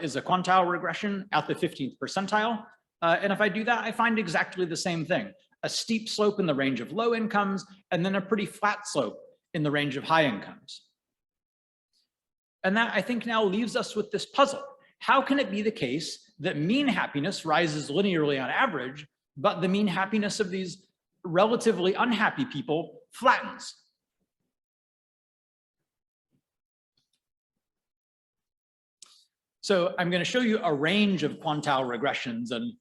is a quantile regression at the 15th percentile. And if I do that, I find exactly the same thing. A steep slope in the range of low incomes, and then a pretty flat slope in the range of high incomes. And that, I think, now leaves us with this puzzle. How can it be the case that mean happiness rises linearly on average, but the mean happiness of these relatively unhappy people flattens? So I'm going to show you a range of quantile regressions, and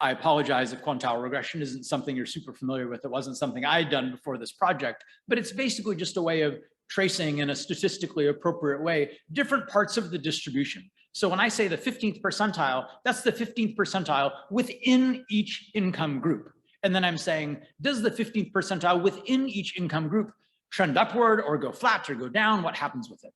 I apologize if quantile regression isn't something you're super familiar with. It wasn't something I had done before this project, but it's basically just a way of tracing in a statistically appropriate way different parts of the distribution. So when I say the 15th percentile, that's the 15th percentile within each income group. And then I'm saying, does the 15th percentile within each income group trend upward or go flat or go down? What happens with it?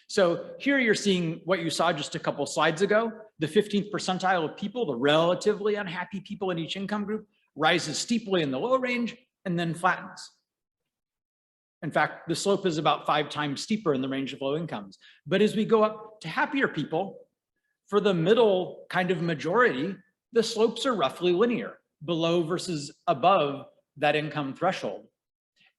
So here you're seeing what you saw just a couple slides ago. The 15th percentile of people, the relatively unhappy people in each income group, rises steeply in the low range and then flattens. In fact, the slope is about 5 times steeper in the range of low incomes. But as we go up to happier people, For the middle kind of majority, the slopes are roughly linear, below versus above that income threshold.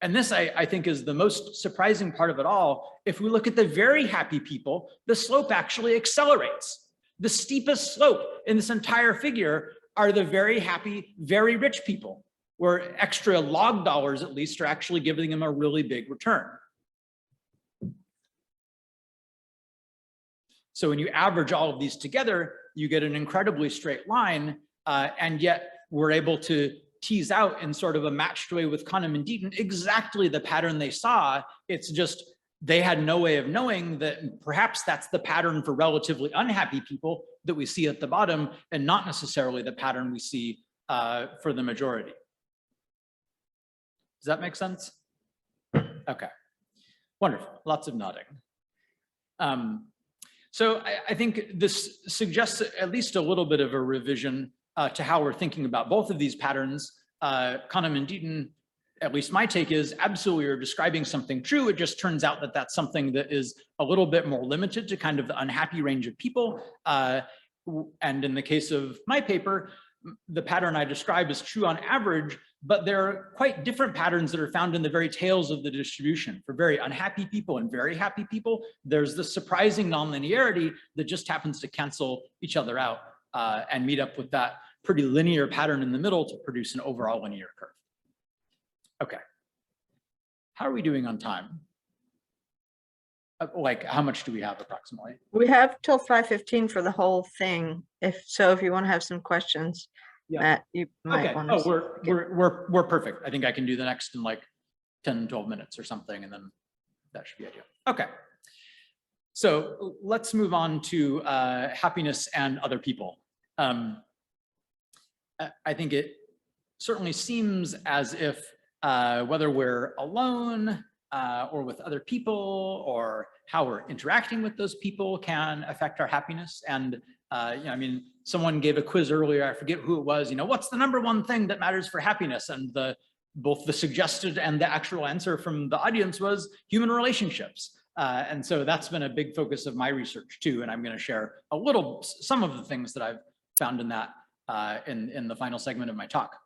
And this, I think, is the most surprising part of it all. If we look at the very happy people, the slope actually accelerates. The steepest slope in this entire figure are the very happy, very rich people, where extra log dollars at least are actually giving them a really big return. So when you average all of these together, you get an incredibly straight line, and yet we're able to tease out in sort of a matched way with Kahneman and Deaton exactly the pattern they saw. It's just they had no way of knowing that perhaps that's the pattern for relatively unhappy people that we see at the bottom, and not necessarily the pattern we see for the majority. Does that make sense? Okay, wonderful, lots of nodding. So I think this suggests at least a little bit of a revision to how we're thinking about both of these patterns. Kahneman and Deaton, at least my take is, absolutely are describing something true. It just turns out that that's something that is a little bit more limited to kind of the unhappy range of people. And in the case of my paper, the pattern I describe is true on average, but there are quite different patterns that are found in the very tails of the distribution. For very unhappy people and very happy people, there's the surprising nonlinearity that just happens to cancel each other out and meet up with that pretty linear pattern in the middle to produce an overall linear curve. Okay, how are we doing on time? Like, how much do we have approximately? We have till 5:15 for the whole thing. If you want to have some questions, Yeah. Matt, you might Okay. want Oh, to. we're perfect. I think I can do the next in like 10, 12 minutes or something, and then that should be ideal. Okay. So let's move on to happiness and other people. I think it certainly seems as if whether we're alone or with other people, or how we're interacting with those people can affect our happiness. And you know, I mean, someone gave a quiz earlier, I forget who it was, you know, what's the #1 thing that matters for happiness? And both the suggested and the actual answer from the audience was human relationships. And so that's been a big focus of my research too. And I'm going to share some of the things that I've found in that in the final segment of my talk.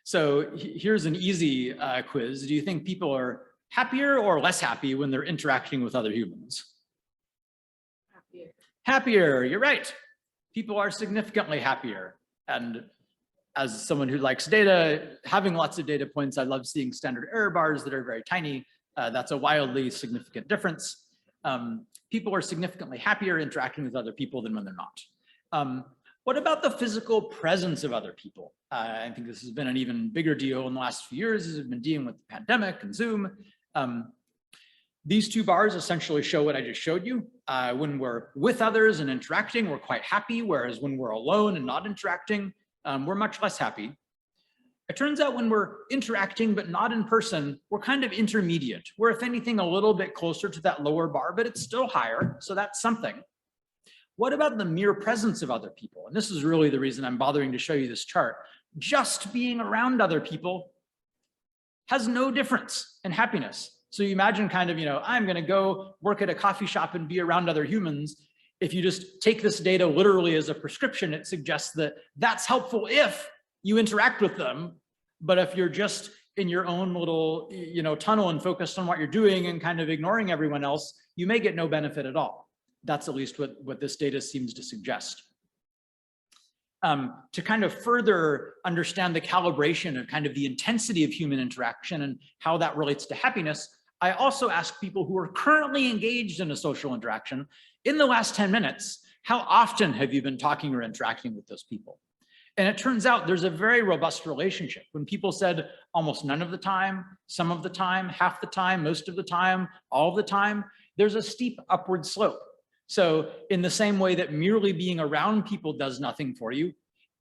So here's an easy quiz. Do you think people are happier or less happy when they're interacting with other humans? Happier. Happier, you're right. People are significantly happier. And as someone who likes data, having lots of data points, I love seeing standard error bars that are very tiny. That's a wildly significant difference. People are significantly happier interacting with other people than when they're not. What about the physical presence of other people? I think this has been an even bigger deal in the last few years as we've been dealing with the pandemic and Zoom. These two bars essentially show what I just showed you. When we're with others and interacting, we're quite happy, whereas when we're alone and not interacting, we're much less happy. It turns out when we're interacting but not in person, we're kind of intermediate. We're, if anything, a little bit closer to that lower bar, but it's still higher, so that's something. What about the mere presence of other people? And this is really the reason I'm bothering to show you this chart. Just being around other people has no difference in happiness. So you imagine kind of, you know, I'm going to go work at a coffee shop and be around other humans. If you just take this data literally as a prescription, it suggests that that's helpful if you interact with them. But if you're just in your own little, you know, tunnel and focused on what you're doing and kind of ignoring everyone else, you may get no benefit at all. That's at least what this data seems to suggest. To kind of further understand the calibration of kind of the intensity of human interaction and how that relates to happiness, I also ask people who are currently engaged in a social interaction, in the last 10 minutes, how often have you been talking or interacting with those people? And it turns out there's a very robust relationship. When people said almost none of the time, some of the time, half the time, most of the time, all of the time, there's a steep upward slope. So in the same way that merely being around people does nothing for you,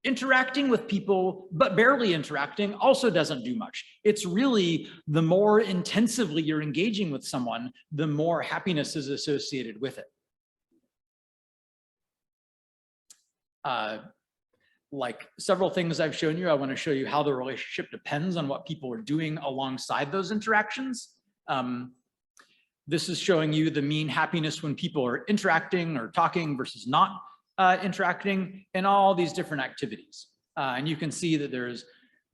interacting with people, but barely interacting, also doesn't do much. It's really the more intensively you're engaging with someone, the more happiness is associated with it. Like several things I've shown you, I want to show you how the relationship depends on what people are doing alongside those interactions. This is showing you the mean happiness when people are interacting or talking versus not interacting in all these different activities. And you can see that there's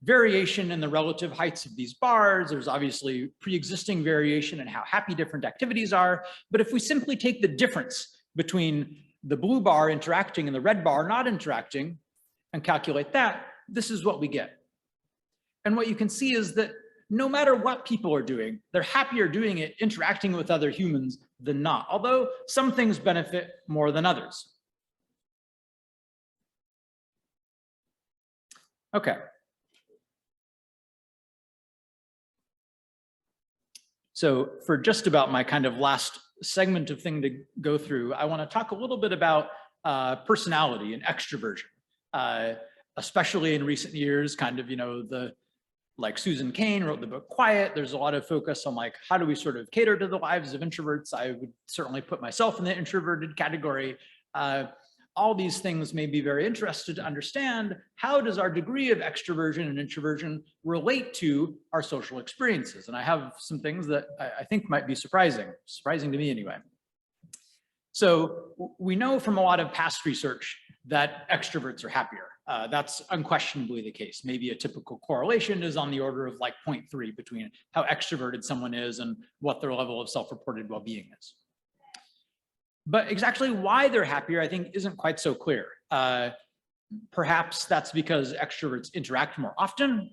variation in the relative heights of these bars. There's obviously pre-existing variation in how happy different activities are. But if we simply take the difference between the blue bar interacting and the red bar not interacting and calculate that, this is what we get. And what you can see is that no matter what people are doing, they're happier doing it interacting with other humans than not, although some things benefit more than others. Okay. So for just about my kind of last segment of thing to go through, I want to talk a little bit about personality and extroversion, especially in recent years, kind of, like Susan Cain wrote the book Quiet. There's a lot of focus on like, how do we sort of cater to the lives of introverts? I would certainly put myself in the introverted category. All these things may be very interested to understand, how does our degree of extroversion and introversion relate to our social experiences? And I have some things that I think might be surprising to me anyway. So we know from a lot of past research that extroverts are happier. That's unquestionably the case. Maybe a typical correlation is on the order of like 0.3 between how extroverted someone is and what their level of self-reported well-being is. But exactly why they're happier, I think, isn't quite so clear. Perhaps that's because extroverts interact more often,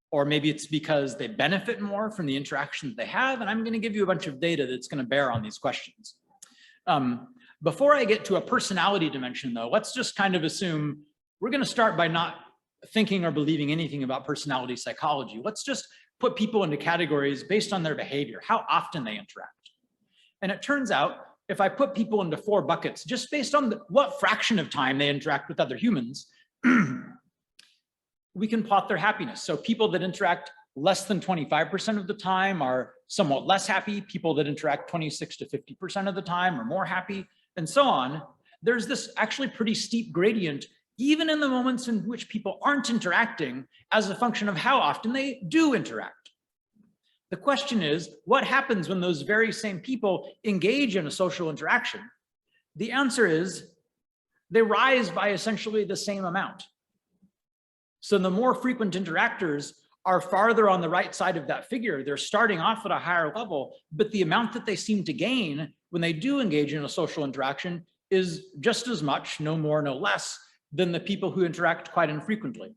or maybe it's because they benefit more from the interactions they have. And I'm going to give you a bunch of data that's going to bear on these questions. Before I get to a personality dimension, though, let's just kind of assume we're going to start by not thinking or believing anything about personality psychology. Let's just put people into categories based on their behavior, how often they interact. And it turns out, if I put people into 4 buckets, just based on what fraction of time they interact with other humans, we can plot their happiness. So people that interact less than 25% of the time are somewhat less happy. People that interact 26 to 50% of the time are more happy, and so on. There's this actually pretty steep gradient, even in the moments in which people aren't interacting, as a function of how often they do interact. The question is, what happens when those very same people engage in a social interaction? The answer is, they rise by essentially the same amount. So the more frequent interactors are farther on the right side of that figure. They're starting off at a higher level, but the amount that they seem to gain when they do engage in a social interaction is just as much, no more, no less, than the people who interact quite infrequently.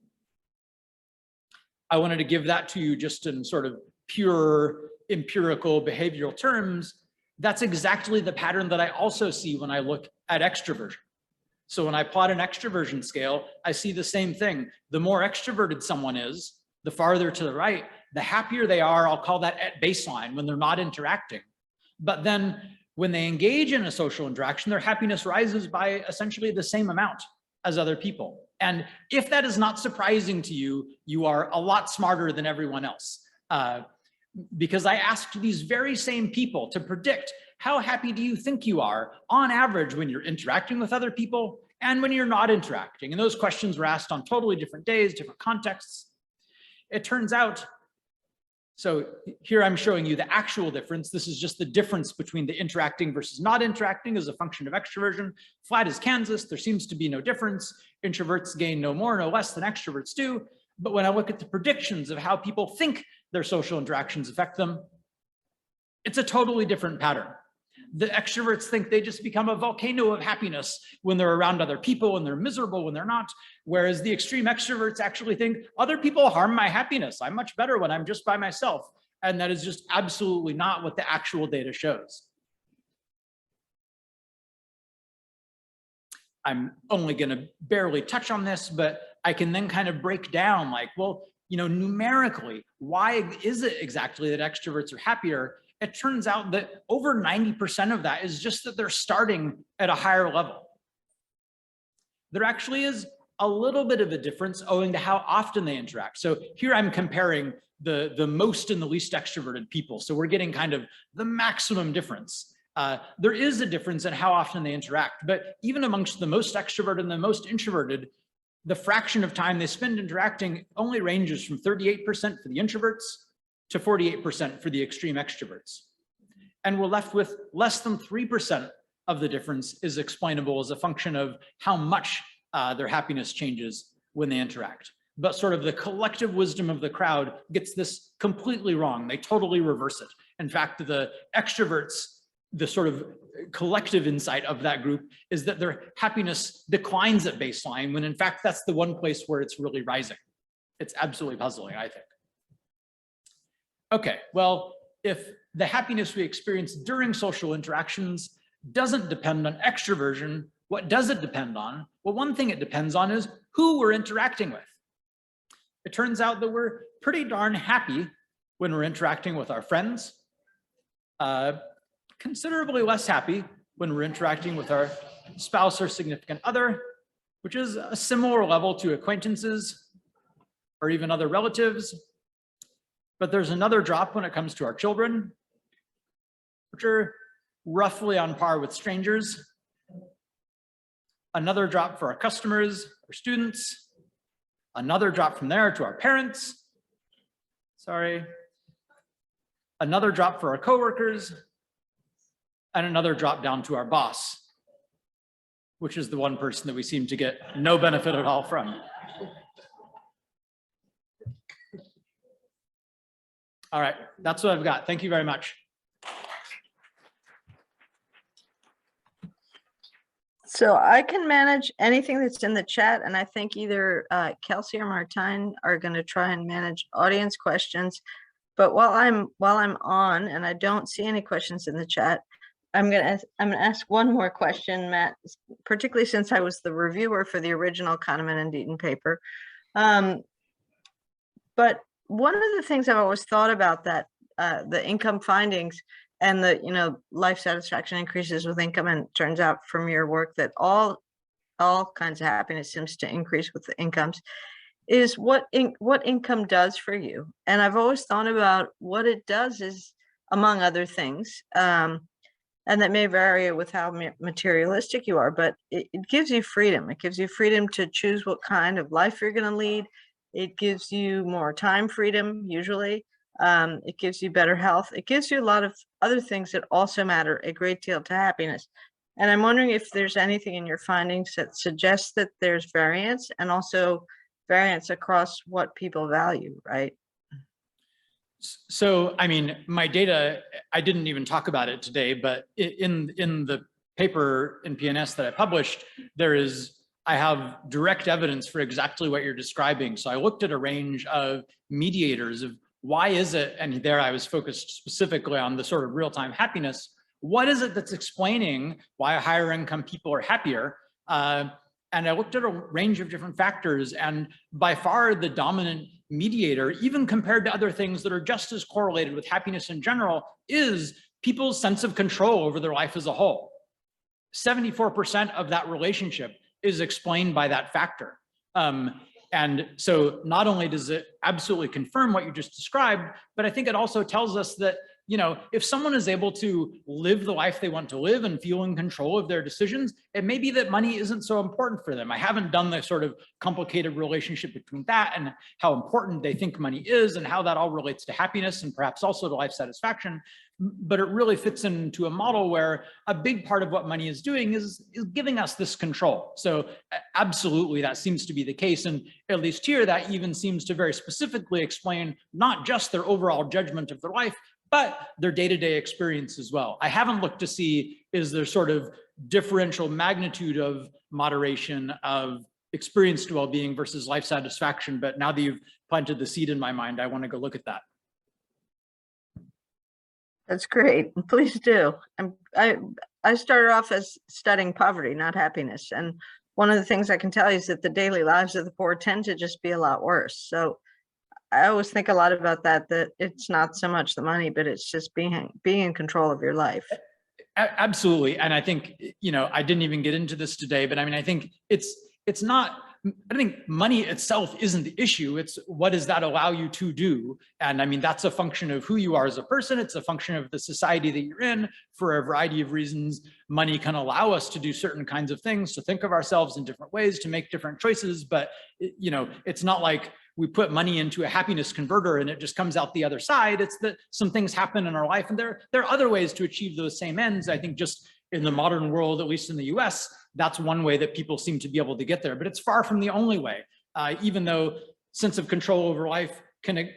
I wanted to give that to you just in sort of pure empirical behavioral terms. That's exactly the pattern that I also see when I look at extroversion. So when I plot an extroversion scale, I see the same thing. The more extroverted someone is, the farther to the right, the happier they are. I'll call that at baseline, when they're not interacting. But then when they engage in a social interaction, their happiness rises by essentially the same amount as other people. And if that is not surprising to you, you are a lot smarter than everyone else. Because I asked these very same people to predict, how happy do you think you are on average when you're interacting with other people and when you're not interacting? And those questions were asked on totally different days, different contexts. It turns out, so here I'm showing you the actual difference. This is just the difference between the interacting versus not interacting as a function of extroversion. Flat as Kansas, there seems to be no difference. Introverts gain no more, no less than extroverts do. But when I look at the predictions of how people think their social interactions affect them, it's a totally different pattern. The extroverts think they just become a volcano of happiness when they're around other people, and they're miserable when they're not. Whereas the extreme extroverts actually think other people harm my happiness. I'm much better when I'm just by myself. And that is just absolutely not what the actual data shows. I'm only going to barely touch on this, but I can then kind of break down like, well, numerically, why is it exactly that extroverts are happier? It turns out that over 90% of that is just that they're starting at a higher level. There actually is a little bit of a difference owing to how often they interact. So here I'm comparing the most and the least extroverted people. So we're getting kind of the maximum difference. There is a difference in how often they interact, but even amongst the most extroverted and the most introverted, the fraction of time they spend interacting only ranges from 38% for the introverts to 48% for the extreme extroverts. And we're left with less than 3% of the difference is explainable as a function of how much their happiness changes when they interact. But sort of the collective wisdom of the crowd gets this completely wrong. They totally reverse it. In fact, the extroverts, the sort of collective insight of that group is that their happiness declines at baseline, when in fact, that's the one place where it's really rising. It's absolutely puzzling, I think. Okay, well, if the happiness we experience during social interactions doesn't depend on extroversion, what does it depend on? Well, one thing it depends on is who we're interacting with. It turns out that we're pretty darn happy when we're interacting with our friends, considerably less happy when we're interacting with our spouse or significant other, which is a similar level to acquaintances or even other relatives. But there's another drop when it comes to our children, which are roughly on par with strangers. Another drop for our customers or students. Another drop from there to our parents. Sorry. Another drop for our coworkers. And another drop down to our boss, which is the one person that we seem to get no benefit at all from. All right, that's what I've got. Thank you very much. So I can manage anything that's in the chat, and I think either Kelsey or Martine are going to try and manage audience questions. But while I'm on and I don't see any questions in the chat, I'm gonna ask one more question, Matt, particularly since I was the reviewer for the original Kahneman and Deaton paper. But one of the things I've always thought about that the income findings and the life satisfaction increases with income, and it turns out from your work that all kinds of happiness seems to increase with the incomes, is what income does for you. And I've always thought about what it does is, among other things, and that may vary with how materialistic you are, but it gives you freedom. It gives you freedom to choose what kind of life you're going to lead. It gives you more time freedom, usually. It gives you better health. It gives you a lot of other things that also matter a great deal to happiness. And I'm wondering if there's anything in your findings that suggests that there's variance, and also variance across what people value, right? So, I mean, my data, I didn't even talk about it today, but in the paper in PNS that I published, I have direct evidence for exactly what you're describing. So I looked at a range of mediators of why is it, and there I was focused specifically on the sort of real-time happiness. What is it that's explaining why higher income people are happier? And I looked at a range of different factors, and by far the dominant mediator, even compared to other things that are just as correlated with happiness in general, is people's sense of control over their life as a whole. 74% of that relationship is explained by that factor. And so not only does it absolutely confirm what you just described, but I think it also tells us that, if someone is able to live the life they want to live and feel in control of their decisions, it may be that money isn't so important for them. I haven't done the sort of complicated relationship between that and how important they think money is and how that all relates to happiness and perhaps also to life satisfaction. But it really fits into a model where a big part of what money is doing is giving us this control. So absolutely, that seems to be the case. And at least here, that even seems to very specifically explain not just their overall judgment of their life, but their day-to-day experience as well. I haven't looked to see, is there sort of differential magnitude of moderation of experienced well-being versus life satisfaction. But now that you've planted the seed in my mind, I want to go look at that. That's great. Please do. I started off as studying poverty, not happiness. And one of the things I can tell you is that the daily lives of the poor tend to just be a lot worse. So I always think a lot about that it's not so much the money, but it's just being in control of your life. Absolutely. And I think, I didn't even get into this today, but I mean, I think it's not, I think money itself isn't the issue. It's what does that allow you to do? And I mean, that's a function of who you are as a person. It's a function of the society that you're in. For a variety of reasons, money can allow us to do certain kinds of things, to think of ourselves in different ways, to make different choices. But, it's not like we put money into a happiness converter and it just comes out the other side. It's that some things happen in our life, and there are other ways to achieve those same ends. I think just in the modern world, at least in the US, that's one way that people seem to be able to get there, but it's far from the only way. Even though sense of control over life can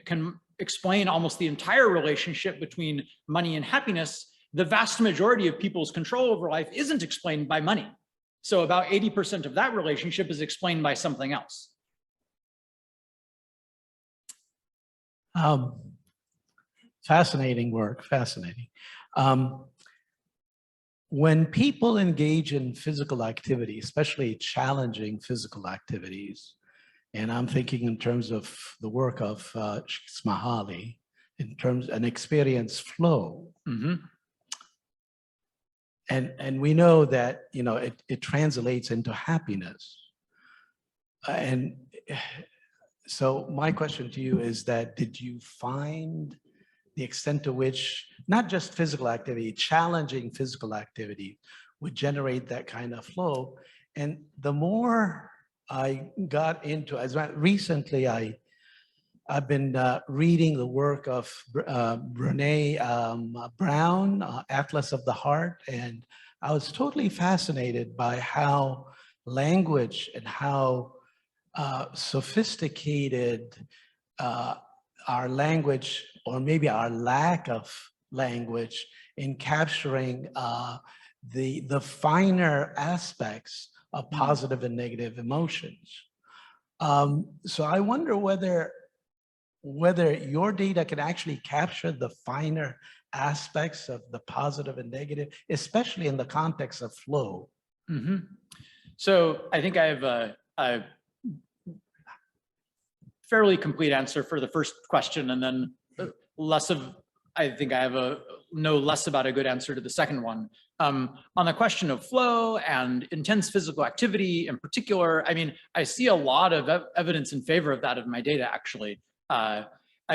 explain almost the entire relationship between money and happiness, the vast majority of people's control over life isn't explained by money. So about 80% of that relationship is explained by something else. Fascinating work, fascinating. When people engage in physical activity, especially challenging physical activities, and I'm thinking in terms of the work of Smahali, in terms of an experience flow. Mm-hmm. And we know that, you know, it translates into happiness. And so my question to you is that, did you find the extent to which not just physical activity, challenging physical activity would generate that kind of flow? And the more I got into, as recently I've been reading the work of Brene Brown, Atlas of the Heart, and I was totally fascinated by how language and how sophisticated our language, or maybe our lack of language, in capturing the finer aspects of positive and negative emotions. So I wonder whether your data can actually capture the finer aspects of the positive and negative, especially in the context of flow. Mm-hmm. So I think I have a fairly complete answer for the first question, and then I think I have know less about a good answer to the second one. On the question of flow and intense physical activity in particular, I mean, I see a lot of evidence in favor of that in my data, actually. I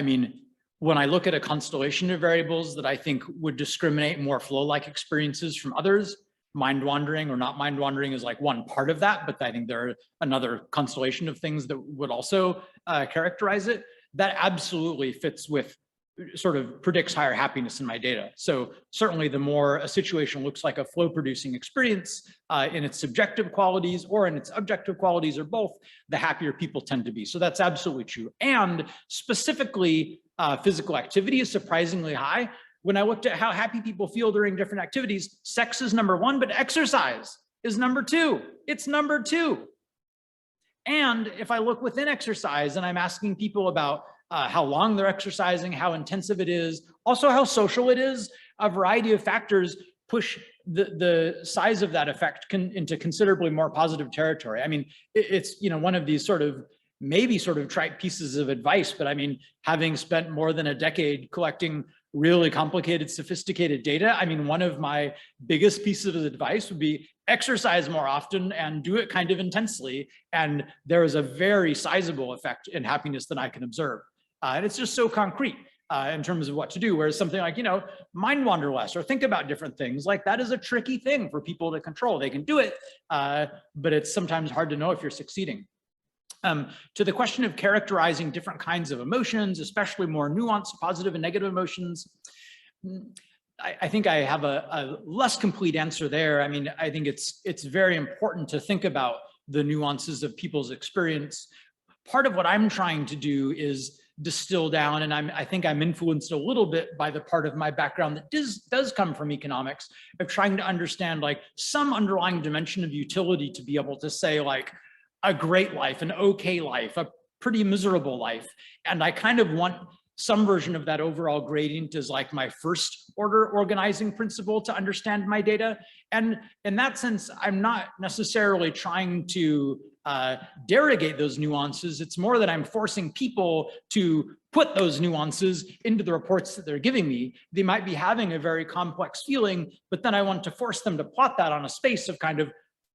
mean, when I look at a constellation of variables that I think would discriminate more flow-like experiences from others, mind wandering or not mind wandering is like one part of that, but I think there are another constellation of things that would also characterize it. That absolutely fits with, sort of predicts higher happiness in my data. So certainly the more a situation looks like a flow producing experience in its subjective qualities or in its objective qualities or both, the happier people tend to be. So that's absolutely true. And specifically physical activity is surprisingly high. When I looked at how happy people feel during different activities, sex is number one, but exercise is number two. It's number two. And if I look within exercise and I'm asking people about how long they're exercising, how intensive it is, also how social it is, a variety of factors push the size of that effect into considerably more positive territory. I mean, it's, you know, one of these sort of maybe sort of trite pieces of advice, but I mean, having spent more than a decade collecting really complicated, sophisticated data, I mean, one of my biggest pieces of advice would be exercise more often and do it kind of intensely. And there is a very sizable effect in happiness that I can observe. And it's just so concrete in terms of what to do. Whereas something like, you know, mind wander less or think about different things, like that is a tricky thing for people to control. They can do it, but it's sometimes hard to know if you're succeeding. To the question of characterizing different kinds of emotions, especially more nuanced positive and negative emotions, I think I have a less complete answer there. I mean, I think it's very important to think about the nuances of people's experience. Part of what I'm trying to do is distill down, and I think I'm influenced a little bit by the part of my background that does come from economics, of trying to understand like some underlying dimension of utility to be able to say like a great life, an okay life, a pretty miserable life. And I kind of want some version of that overall gradient as like my first order organizing principle to understand my data. And in that sense, I'm not necessarily trying to derogate those nuances. It's more that I'm forcing people to put those nuances into the reports that they're giving me. They might be having a very complex feeling, but then I want to force them to plot that on a space of kind of,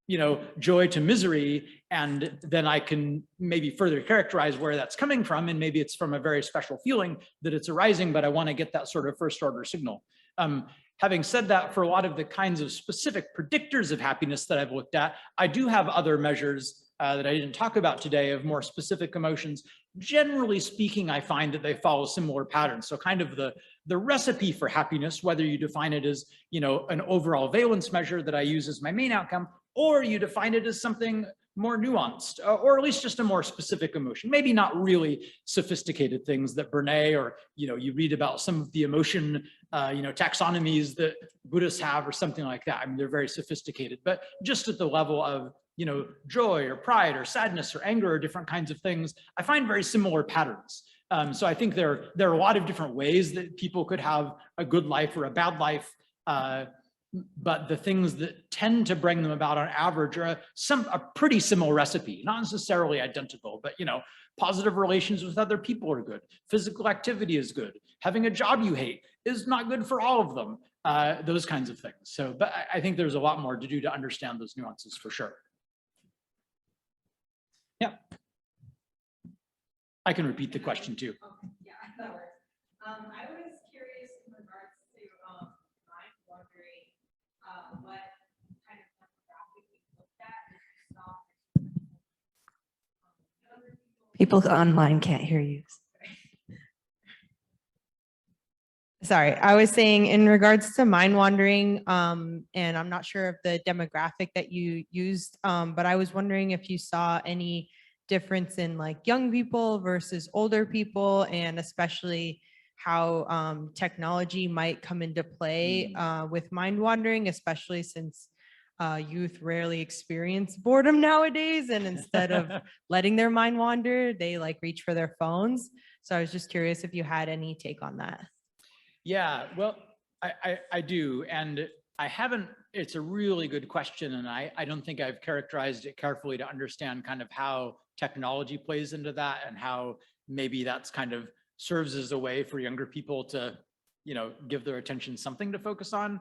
you know, joy to misery. And then I can maybe further characterize where that's coming from. And maybe it's from a very special feeling that it's arising, but I want to get that sort of first order signal. Having said that, for a lot of the kinds of specific predictors of happiness that I've looked at, I do have other measures that I didn't talk about today of more specific emotions. generally speaking, I find that they follow similar patterns. So kind of the recipe for happiness, whether you define it as, an overall valence measure that I use as my main outcome, or you define it as something more nuanced, or at least just a more specific emotion, maybe not really sophisticated things that Bernays or, you read about some of the emotion, taxonomies that Buddhists have or something like that. I mean, they're very sophisticated, but just at the level of, joy or pride or sadness or anger or different kinds of things, I find very similar patterns. So I think there are a lot of different ways that people could have a good life or a bad life. But the things that tend to bring them about on average are a pretty similar recipe, not necessarily identical, but positive relations with other people are good. Physical activity is good. Having a job you hate is not good for all of them. Those kinds of things. So, but I think there's a lot more to do to understand those nuances for sure. Yeah. I can repeat the question too. Okay, yeah, that works. I was curious in regards to mind wandering, what kind of demographic you looked at if you saw People online can't hear you. Sorry, I was saying in regards to mind wandering, and I'm not sure of the demographic that you used, but I was wondering if you saw any difference in like young people versus older people, and especially how technology might come into play with mind wandering, especially since youth rarely experience boredom nowadays, and instead of letting their mind wander, they like reach for their phones. So I was just curious if you had any take on that. Yeah, well, I do. And I haven't, it's a really good question. And I don't think I've characterized it carefully to understand kind of how technology plays into that and how maybe that's kind of serves as a way for younger people to, give their attention something to focus on.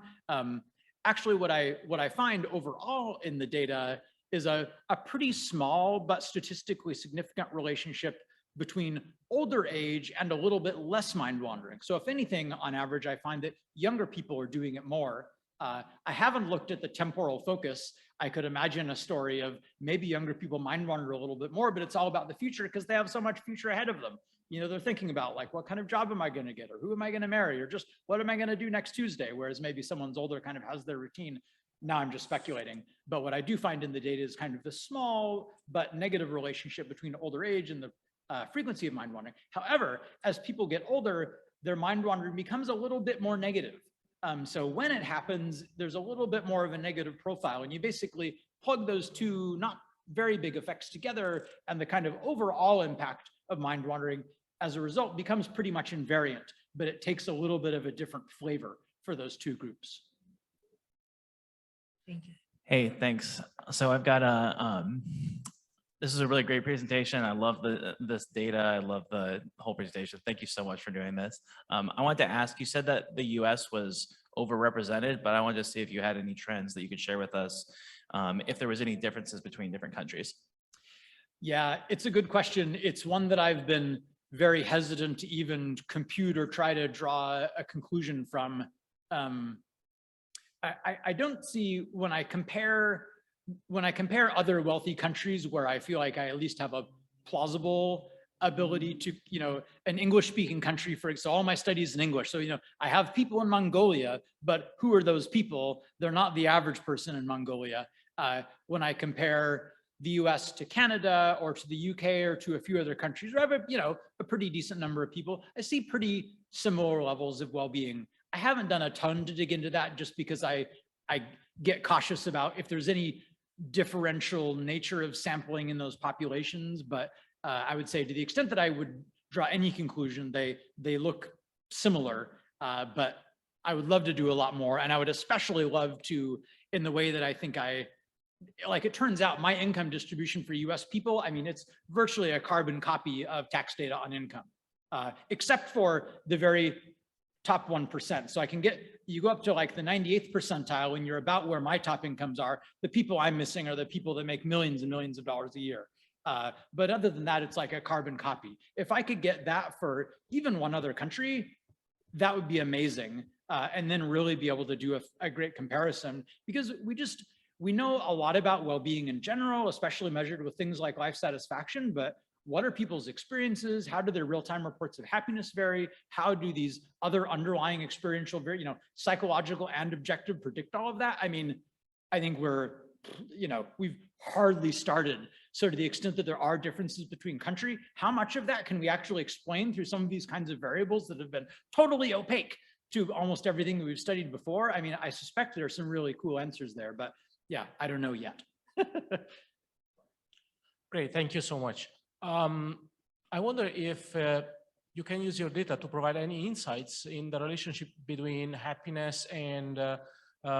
Actually, what I find overall in the data is a pretty small but statistically significant relationship between older age and a little bit less mind wandering. So if anything, on average, I find that younger people are doing it more. I haven't looked at the temporal focus. I could imagine a story of maybe younger people mind wander a little bit more, but it's all about the future because they have so much future ahead of them. They're thinking about like, what kind of job am I going to get, or who am I going to marry, or just what am I going to do next Tuesday? Whereas maybe someone's older kind of has their routine. Now I'm just speculating. But what I do find in the data is kind of the small but negative relationship between older age and the frequency of mind wandering. However, as people get older, their mind wandering becomes a little bit more negative. So when it happens, there's a little bit more of a negative profile, and you basically plug those two not very big effects together, and the kind of overall impact of mind wandering as a result becomes pretty much invariant, but it takes a little bit of a different flavor for those two groups. Thank you. Hey, thanks. So I've got this is a really great presentation. I love this data. I love the whole presentation. Thank you so much for doing this. I wanted to ask, you said that the US was overrepresented, but I wanted to see if you had any trends that you could share with us, if there was any differences between different countries. Yeah, it's a good question. It's one that I've been very hesitant to even compute or try to draw a conclusion from. I don't see, when I compare other wealthy countries where I feel like I at least have a plausible ability to, an English speaking country, for example, all my studies in English. So, I have people in Mongolia, but who are those people? They're not the average person in Mongolia. When I compare the US to Canada or to the UK or to a few other countries where I have a pretty decent number of people, I see pretty similar levels of well-being. I haven't done a ton to dig into that just because I get cautious about if there's any differential nature of sampling in those populations, but I would say to the extent that I would draw any conclusion, they look similar, but I would love to do a lot more. And I would especially love to, in the way that I think it turns out my income distribution for US people, I mean, it's virtually a carbon copy of tax data on income, except for the very top 1%. So you go up to like the 98th percentile and you're about where my top incomes are. The people I'm missing are the people that make millions and millions of dollars a year. But other than that, it's like a carbon copy. If I could get that for even one other country, that would be amazing. And then really be able to do a great comparison, because we know a lot about well-being in general, especially measured with things like life satisfaction, but what are people's experiences? How do their real-time reports of happiness vary? How do these other underlying experiential, psychological and objective predict all of that? I mean, I think we've hardly started. So to the extent that there are differences between country, how much of that can we actually explain through some of these kinds of variables that have been totally opaque to almost everything that we've studied before? I mean, I suspect there are some really cool answers there, but yeah, I don't know yet. Great, thank you so much. I wonder if you can use your data to provide any insights in the relationship between happiness and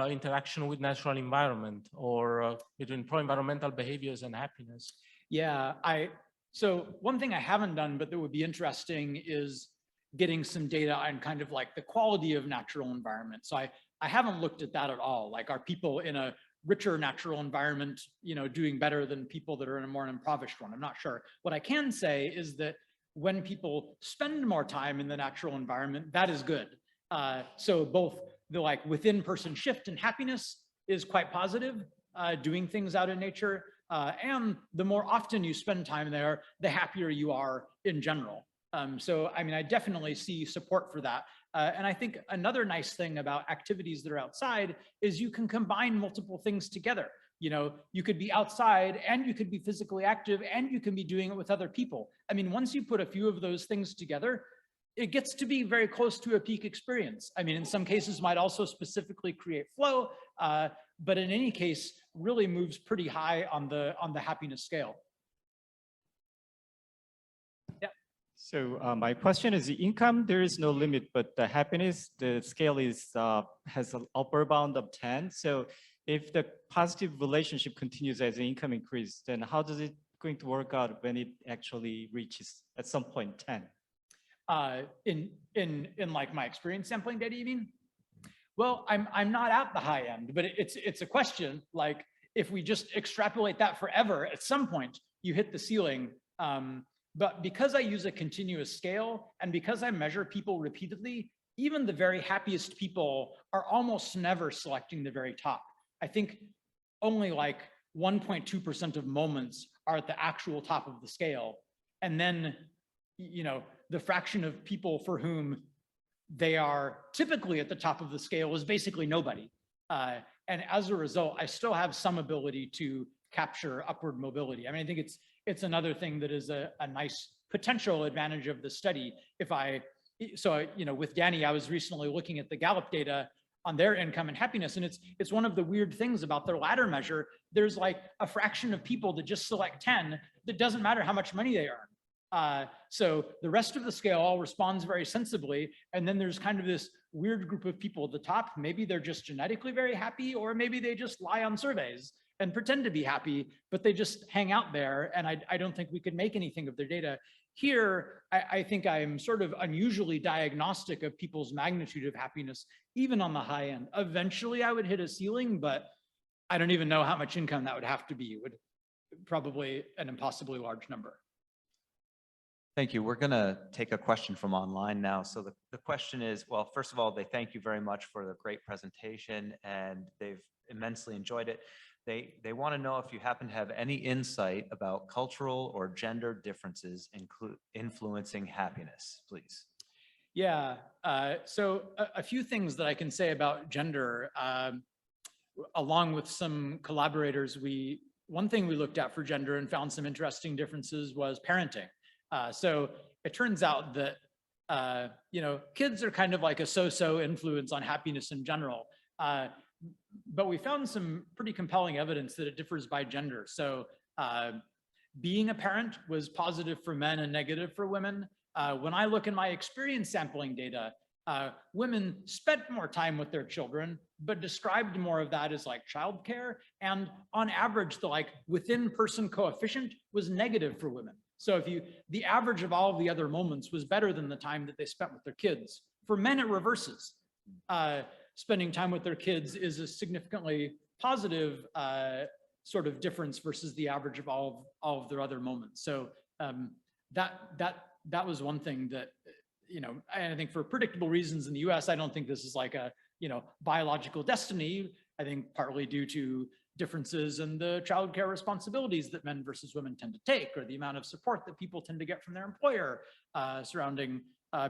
interaction with natural environment, or between pro-environmental behaviors and happiness. Yeah, so one thing I haven't done, but that would be interesting, is getting some data on kind of like the quality of natural environment. So I haven't looked at that at all. Like, are people in a richer natural environment, doing better than people that are in a more impoverished one? I'm not sure. What I can say is that when people spend more time in the natural environment, that is good. So both the within person shift in happiness is quite positive, doing things out in nature, and the more often you spend time there, the happier you are in general. So, I mean, I definitely see support for that. And I think another nice thing about activities that are outside is you can combine multiple things together. You could be outside and you could be physically active and you can be doing it with other people. I mean, once you put a few of those things together, it gets to be very close to a peak experience. I mean, in some cases might also specifically create flow, but in any case, really moves pretty high on the happiness scale. So my question is, the income, there is no limit, but the happiness, the scale has an upper bound of 10. So if the positive relationship continues as the income increases, then how does it going to work out when it actually reaches at some point 10? In like my experience sampling data, you mean? Well, I'm not at the high end, but it's a question. Like, if we just extrapolate that forever, at some point you hit the ceiling. But because I use a continuous scale and because I measure people repeatedly, even the very happiest people are almost never selecting the very top. I think only like 1.2% of moments are at the actual top of the scale. And then, the fraction of people for whom they are typically at the top of the scale is basically nobody. And as a result, I still have some ability to capture upward mobility. I mean, I think it's another thing that is a nice potential advantage of the study. With Danny, I was recently looking at the Gallup data on their income and happiness, and it's one of the weird things about their ladder measure. There's like a fraction of people that just select 10 that doesn't matter how much money they earn. So the rest of the scale all responds very sensibly, and then there's kind of this weird group of people at the top. Maybe they're just genetically very happy, or maybe they just lie on surveys and pretend to be happy, but they just hang out there, and I don't think we could make anything of their data. Here, I think I'm sort of unusually diagnostic of people's magnitude of happiness, even on the high end. Eventually, I would hit a ceiling, but I don't even know how much income that would have to be. It would probably an impossibly large number. Thank you. We're going to take a question from online now. So the question is, well, first of all, they thank you very much for the great presentation, and they've immensely enjoyed it. They want to know if you happen to have any insight about cultural or gender differences influencing happiness, please. Yeah, so a few things that I can say about gender. Along with some collaborators, one thing we looked at for gender and found some interesting differences was parenting. So it turns out that, kids are kind of like a so-so influence on happiness in general. But we found some pretty compelling evidence that it differs by gender. So being a parent was positive for men and negative for women. When I look in my experience sampling data, women spent more time with their children, but described more of that as like childcare. And on average, the within person coefficient was negative for women. So the average of all of the other moments was better than the time that they spent with their kids. For men, it reverses. Spending time with their kids is a significantly positive sort of difference versus the average of all of their other moments. So that was one thing that, and I think for predictable reasons in the US, I don't think this is like a, biological destiny. I think partly due to differences in the childcare responsibilities that men versus women tend to take, or the amount of support that people tend to get from their employer surrounding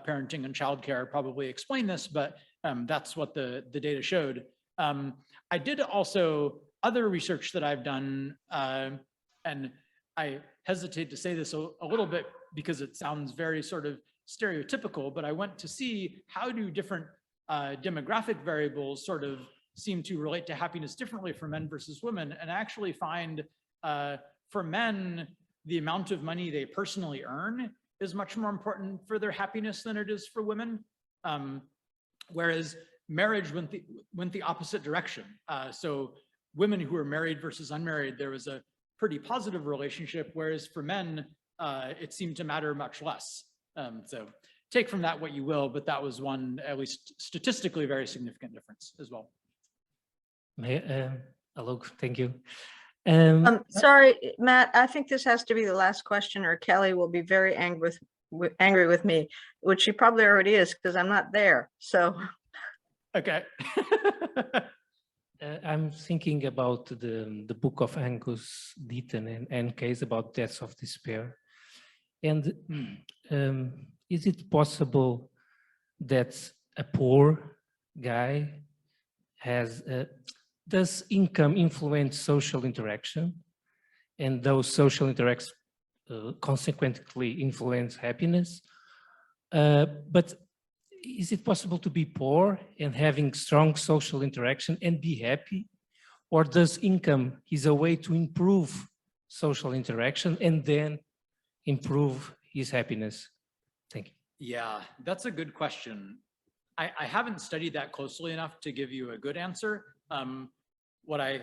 parenting and childcare probably explain this, but that's what the data showed. I did also, other research that I've done, and I hesitate to say this a little bit because it sounds very sort of stereotypical, but I went to see how do different demographic variables sort of seem to relate to happiness differently for men versus women, and I actually find for men, the amount of money they personally earn is much more important for their happiness than it is for women. Whereas marriage went the opposite direction. So women who are married versus unmarried, there was a pretty positive relationship, whereas for men, it seemed to matter much less. So take from that what you will, but that was one, at least statistically, very significant difference as well. Hello, thank you. Sorry, Matt, I think this has to be the last question, or Kelly will be very angry with me, which she probably already is because I'm not there. So. Okay. I'm thinking about the book of Angus Deaton and case about deaths of despair. And is it possible that a poor guy has, does income influence social interaction? And those social interactions consequently influence happiness? But is it possible to be poor and having strong social interaction and be happy? Or does income is a way to improve social interaction and then improve his happiness? Thank you. Yeah, that's a good question. I haven't studied that closely enough to give you a good answer. What I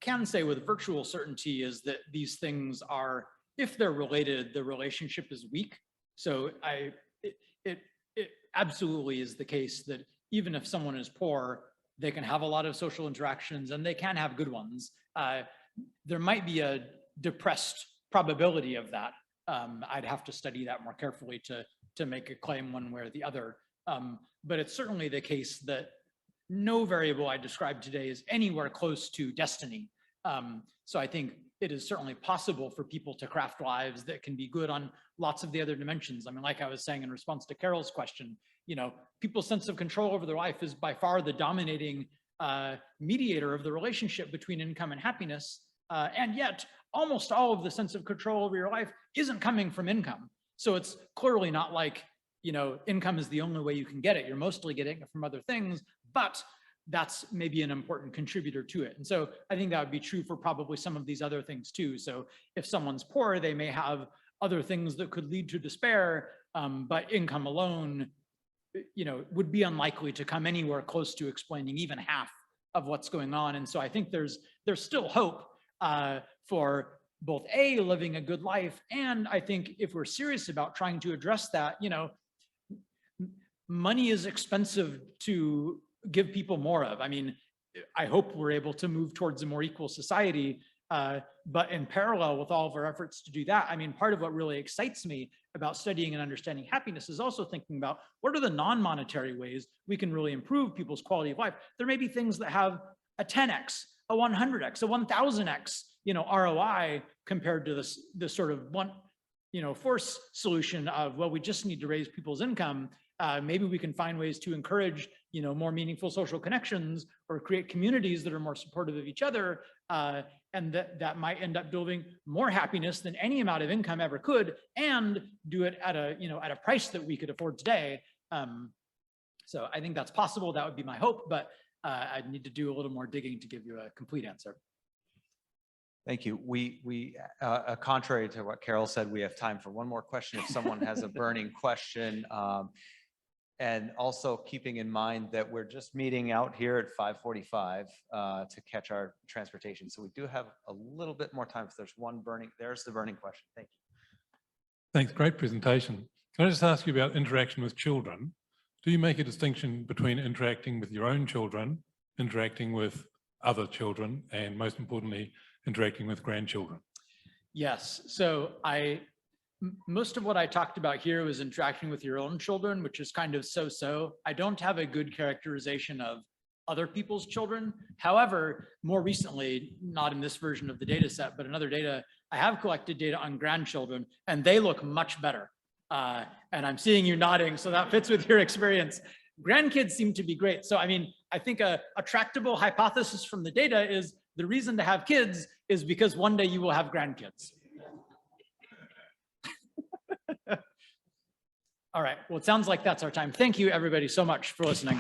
can say with virtual certainty is that these things are, if they're related, the relationship is weak. So it absolutely is the case that even if someone is poor, they can have a lot of social interactions and they can have good ones. There might be a depressed probability of that. I'd have to study that more carefully to make a claim one way or the other. But it's certainly the case that no variable I described today is anywhere close to destiny. So I think it is certainly possible for people to craft lives that can be good on lots of the other dimensions. I mean, like I was saying in response to Carol's question, you know, people's sense of control over their life is by far the dominating mediator of the relationship between income and happiness. And yet almost all of the sense of control over your life isn't coming from income. So it's clearly not like, you know, income is the only way you can get it. You're mostly getting it from other things, but that's maybe an important contributor to it. And so I think that would be true for probably some of these other things too. So if someone's poor, they may have other things that could lead to despair, but income alone, you know, would be unlikely to come anywhere close to explaining even half of what's going on. And so I think there's still hope for both A, living a good life, and I think if we're serious about trying to address that, you know, money is expensive to give people more of. I mean, I hope we're able to move towards a more equal society, but in parallel with all of our efforts to do that, I mean, part of what really excites me about studying and understanding happiness is also thinking about what are the non-monetary ways we can really improve people's quality of life. There may be things that have a 10x, a 100x, a 1000x, you know, ROI compared to this sort of one, you know, force solution of, well, we just need to raise people's income. Maybe we can find ways to encourage, you know, more meaningful social connections or create communities that are more supportive of each other. And that might end up building more happiness than any amount of income ever could, and do it at a, you know, at a price that we could afford today. So I think that's possible. That would be my hope, but I'd need to do a little more digging to give you a complete answer. Thank you. We contrary to what Carol said, we have time for one more question if someone has a burning question. And also keeping in mind that we're just meeting out here at 5:45 to catch our transportation. So we do have a little bit more time if there's one burning, there's the burning question. Thank you. Thanks, great presentation. Can I just ask you about interaction with children? Do you make a distinction between interacting with your own children, interacting with other children, and most importantly, interacting with grandchildren? Yes, so most of what I talked about here was interacting with your own children, which is kind of so-so. I don't have a good characterization of other people's children. However, more recently, not in this version of the data set, but another data, I have collected data on grandchildren and they look much better. And I'm seeing you nodding, so that fits with your experience. Grandkids seem to be great. So, I mean, I think a tractable hypothesis from the data is the reason to have kids is because one day you will have grandkids. All right, well, it sounds like that's our time. Thank you, everybody, so much for listening.